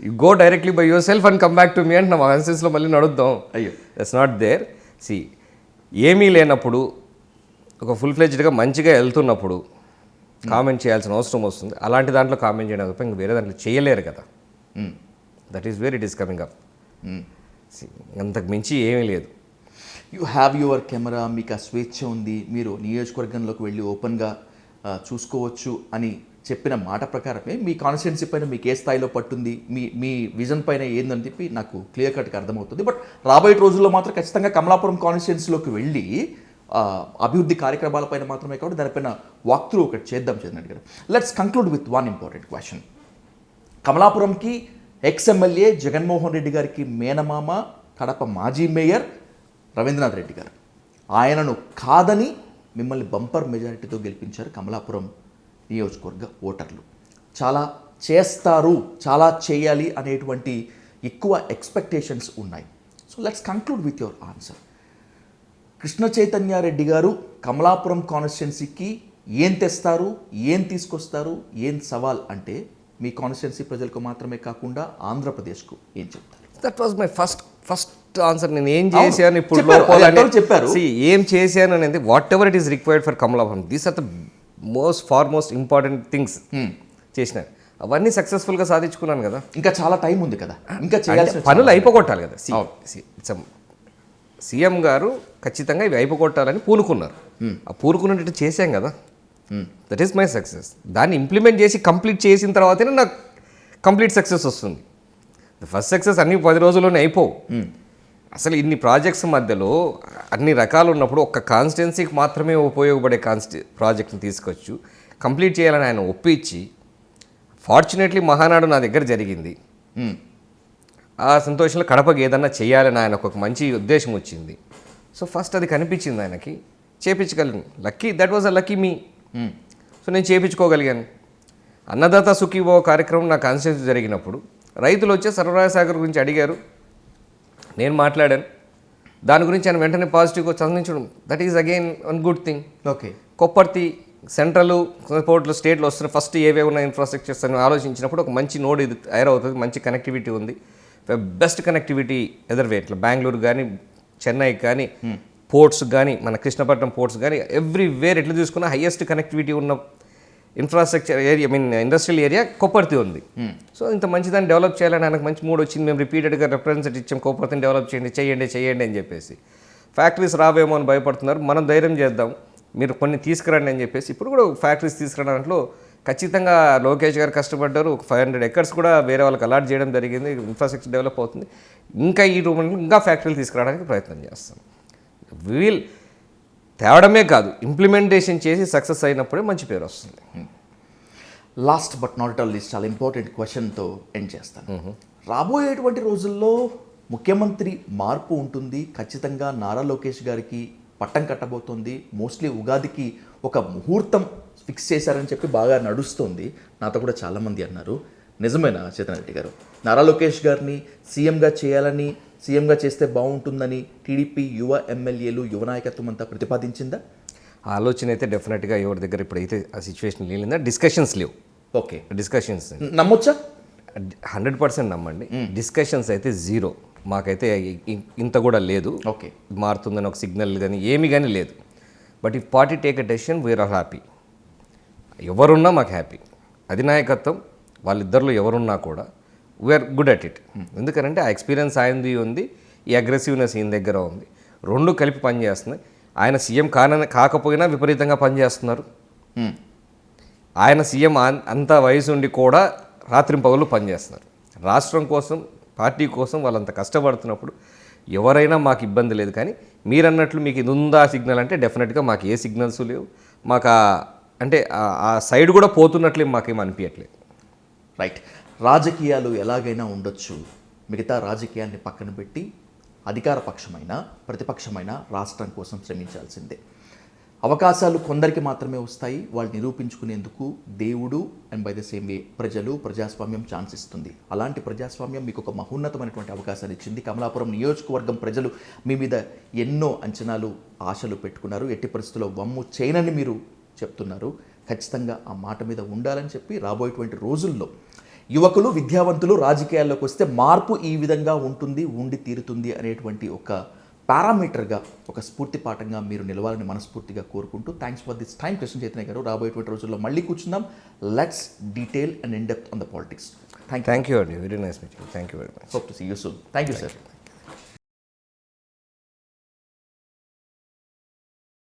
you go directly by yourself and come back to మీ అంటే నా కాన్స్టిట్యున్సీలో మళ్ళీ నడుద్దాం. అయ్యో, దట్స్ నాట్ దేర్. సి, ఏమీ లేనప్పుడు ఒక ఫుల్ ఫ్లెడ్జ్డ్గా మంచిగా వెళ్తున్నప్పుడు కామెంట్ చేయాల్సిన అవసరం వస్తుంది. అలాంటి దాంట్లో కామెంట్ చేయడం తప్ప ఇంక వేరే దాంట్లో చేయలేరు కదా. That is where it is coming up. అంతకు మించి ఏమీ లేదు. యూ హ్యావ్ యువర్ కెమెరా, మీకు ఆ స్వేచ్ఛ ఉంది, మీరు నియోజకవర్గంలోకి వెళ్ళి ఓపెన్గా చూసుకోవచ్చు అని చెప్పిన మాట ప్రకారమే మీ కాన్స్టిట్యున్సీ పైన మీకు ఏ స్థాయిలో పట్టుంది, మీ విజన్ పైన ఏందని చెప్పి నాకు క్లియర్ కట్గా అర్థమవుతుంది. బట్ రాబోయే రోజుల్లో మాత్రం ఖచ్చితంగా కమలాపురం కాన్స్టిట్యున్సీలోకి వెళ్ళి అభివృద్ధి కార్యక్రమాలపైన మాత్రమే కాబట్టి దానిపైన వాక్ త్రూ ఒకటి చేద్దాం చేద్దాం గారు. Let's conclude with one important question. కమలాపురంకి ఎక్స్ఎమ్మెల్యే జగన్మోహన్ రెడ్డి గారికి మేనమామ, కడప మాజీ మేయర్ రవీంద్రనాథ్ రెడ్డి గారు, ఆయనను కాదని మిమ్మల్ని బంపర్ మెజారిటీతో గెలిపించారు కమలాపురం నియోజకవర్గ ఓటర్లు. చాలా చేస్తారు, చాలా చేయాలి అనేటువంటి ఎక్కువ ఎక్స్పెక్టేషన్స్ ఉన్నాయి. So let's conclude with your answer. Krishna Chaitanya Reddy గారు కమలాపురం కాన్స్టిట్యున్సీకి ఏం తెస్తారు, ఏం తీసుకొస్తారు, ఏం సవాల్ అంటే మీ కాన్స్టిట్యున్సీ ప్రజలకు మాత్రమే కాకుండా ఆంధ్రప్రదేశ్కు ఏం చెప్తారు? That was my first answer. నేను ఏం చేశాను ఇప్పుడు చెప్పారు. ఏం చేశాను అనేది whatever it is required for Kamalapuram, these are the most important things చేసిన. అవన్నీ సక్సెస్ఫుల్గా సాధించుకున్నాను కదా. ఇంకా చాలా టైం ఉంది కదా, ఇంకా చేయాల్సిన పనులు అయిపోగొట్టాలి కదా. సీఎం గారు ఖచ్చితంగా ఇవి అయిపోగొట్టాలని పూనుకున్నారు. ఆ పూనుకున్నట్టు చేశాం కదా, దట్ ఈస్ మై సక్సెస్. దాన్ని ఇంప్లిమెంట్ చేసి కంప్లీట్ చేసిన తర్వాతనే నాకు కంప్లీట్ సక్సెస్ వస్తుంది. ఫస్ట్ సక్సెస్ అన్ని 10 రోజుల్లోనే అయిపోవు. అసలు ఇన్ని ప్రాజెక్ట్స్ మధ్యలో అన్ని రకాలు ఉన్నప్పుడు ఒక్క కాన్స్టిట్యున్సీకి మాత్రమే ఉపయోగపడే ప్రాజెక్ట్ని తీసుకొచ్చు కంప్లీట్ చేయాలని ఆయన ఒప్పించి, ఫార్చునేట్లీ మహానాడు నా దగ్గర జరిగింది. ఆ సంతోషంలో కడపకి ఏదన్నా చేయాలని ఆయనకు ఒక మంచి ఉద్దేశం వచ్చింది. సో ఫస్ట్ అది కనిపించింది ఆయనకి, చేపించగలను. Lucky, that was a lucky me. So నేను చేపించుకోగలిగాను. అన్నదాత సుఖీభవ కార్యక్రమం నా కాన్స్టిట్యున్సీ జరిగినప్పుడు రైతులు వచ్చే సర్వరాయ సాగర్ గురించి అడిగారు, నేను మాట్లాడాను. దాని గురించి ఆయన వెంటనే పాజిటివ్గా చదివించడం, that is again one good thing. Okay, Kopparthi central పోర్ట్లు స్టేట్లో వస్తున్న ఫస్ట్ ఏవే ఉన్న ఇన్ఫ్రాస్ట్రక్చర్స్ అని ఆలోచించినప్పుడు ఒక మంచి నోడ్ ఇది తయారవుతుంది. మంచి కనెక్టివిటీ ఉంది, బెస్ట్ కనెక్టివిటీ ఎదర్వే. ఇట్లా బెంగళూరు కానీ, చెన్నై కానీ, పోర్ట్స్ కానీ, మన కృష్ణపట్నం పోర్ట్స్ కానీ, ఎవ్రీవేర్ ఎట్లా చూసుకున్నా హైయెస్ట్ కనెక్టివిటీ ఉన్న infrastructure area, industrial area Kopparthi ఉంది. సో ఇంత మంచిదాన్ని డెవలప్ చేయాలని ఆయనకు మంచి మూడ్ వచ్చింది. మేము రిపీటెడ్గా రిప్రజెంట్ ఇచ్చాం, కొప్పర్తిని డెవలప్ చేయండి అని చెప్పేసి. ఫ్యాక్టరీస్ రావేమో అని భయపడుతున్నారు, మనం ధైర్యం చేద్దాం, మీరు కొన్ని తీసుకురండి అని చెప్పేసి. ఇప్పుడు కూడా ఫ్యాక్టరీస్ తీసుకురావడంలో ఖచ్చితంగా లోకేష్ గారు కష్టపడ్డారు. 500 acres కూడా వేరే వాళ్ళకి అలాట్ చేయడం జరిగింది. ఇన్ఫ్రాస్ట్రక్చర్ డెవలప్ అవుతుంది. ఇంకా ఈ రూపంలో ఇంకా ఫ్యాక్టరీలు తీసుకురావడానికి ప్రయత్నం చేస్తాం. వీల్ తేవడమే కాదు, ఇంప్లిమెంటేషన్ చేసి సక్సెస్ అయినప్పుడే మంచి పేరు వస్తుంది. Last but not all least చాలా ఇంపార్టెంట్ క్వశ్చన్తో ఎండ్ చేస్తాను. రాబోయేటువంటి రోజుల్లో ముఖ్యమంత్రి మార్పు ఉంటుంది, ఖచ్చితంగా నారా లోకేష్ గారికి పట్టం కట్టబోతోంది. మోస్ట్లీ ఉగాదికి ఒక ముహూర్తం ఫిక్స్ చేశారని చెప్పి బాగా నడుస్తుంది. నాతో కూడా చాలామంది అన్నారు. నిజమేనా చేతన్ రెడ్డి గారు? నారా లోకేష్ గారిని సీఎంగా చేస్తే బాగుంటుందని టీడీపీ యువ ఎమ్మెల్యేలు, యువ నాయకత్వం అంతా ప్రతిపాదించిందా? ఆలోచన అయితే డెఫినెట్గా ఎవరి దగ్గర ఇప్పుడైతే ఆ సిచ్యువేషన్ లేనిందా, డిస్కషన్స్ లేవు. ఓకే, డిస్కషన్స్ నమ్మొచ్చా? 100% నమ్మండి. డిస్కషన్స్ అయితే జీరో. మాకైతే ఇంత కూడా లేదు. ఓకే, మారుతుందని ఒక సిగ్నల్ కానీ ఏమి కానీ లేదు. But if party take a decision we're all happy. ఎవరున్నా మాకు హ్యాపీ. అధినాయకత్వం వాళ్ళిద్దరిలో ఎవరున్నా కూడా వీఆర్ గుడ్ అట్ ఇట్. ఎందుకంటే ఆ ఎక్స్పీరియన్స్ ఆయనది ఉంది, ఈ అగ్రెసివ్నెస్ ఈయన దగ్గర ఉంది. రెండు కలిపి పనిచేస్తున్నాయి. ఆయన సీఎం కాకపోయినా విపరీతంగా పనిచేస్తున్నారు. ఆయన సీఎం అంత వయసు ఉండి కూడా రాత్రింపగలు పనిచేస్తున్నారు. రాష్ట్రం కోసం, పార్టీ కోసం వాళ్ళంత కష్టపడుతున్నప్పుడు ఎవరైనా మాకు ఇబ్బంది లేదు. కానీ మీరన్నట్లు మీకు ఇది ఉందా సిగ్నల్ అంటే డెఫినెట్గా మాకు ఏ సిగ్నల్స్ లేవు. మాకు అంటే ఆ సైడ్ కూడా పోతున్నట్లే మాకేం అనిపించట్లేదు. రైట్. రాజకీయాలు ఎలాగైనా ఉండొచ్చు, మిగతా రాజకీయాన్ని పక్కన పెట్టి అధికార పక్షమైన ప్రతిపక్షమైన రాష్ట్రం కోసం శ్రమించాల్సిందే. అవకాశాలు కొందరికి మాత్రమే వస్తాయి. వాళ్ళు నిరూపించుకునేందుకు దేవుడు అండ్ బై ద సేమ్ వే ప్రజాస్వామ్యం ఛాన్స్ ఇస్తుంది. అలాంటి ప్రజాస్వామ్యం మీకు ఒక మహోన్నతమైనటువంటి అవకాశాన్ని ఇచ్చింది. కమలాపురం నియోజకవర్గం ప్రజలు మీ మీద ఎన్నో అంచనాలు, ఆశలు పెట్టుకున్నారు. ఎట్టి పరిస్థితుల్లో వమ్ము చేయనని మీరు చెప్తున్నారు. ఖచ్చితంగా ఆ మాట మీద ఉండాలని చెప్పి రాబోయేటువంటి రోజుల్లో యువకులు, విద్యావంతులు రాజకీయాల్లోకి వస్తే మార్పు ఈ విధంగా ఉంటుంది, ఉండి తీరుతుంది అనేటువంటి ఒక పారామీటర్గా, ఒక స్ఫూర్తి పాఠంగా మీరు నిలవాలని మనస్ఫూర్తిగా కోరుకుంటూ thanks for this time question Chaitanya garu. రాబోయేటువంటి రోజుల్లో మళ్ళీ కూర్చుందాం. Let's detail and in depth on the politics. Thank you అండి. Very nice meeting. Thank you very much. Hope to see you soon. Thank you sir.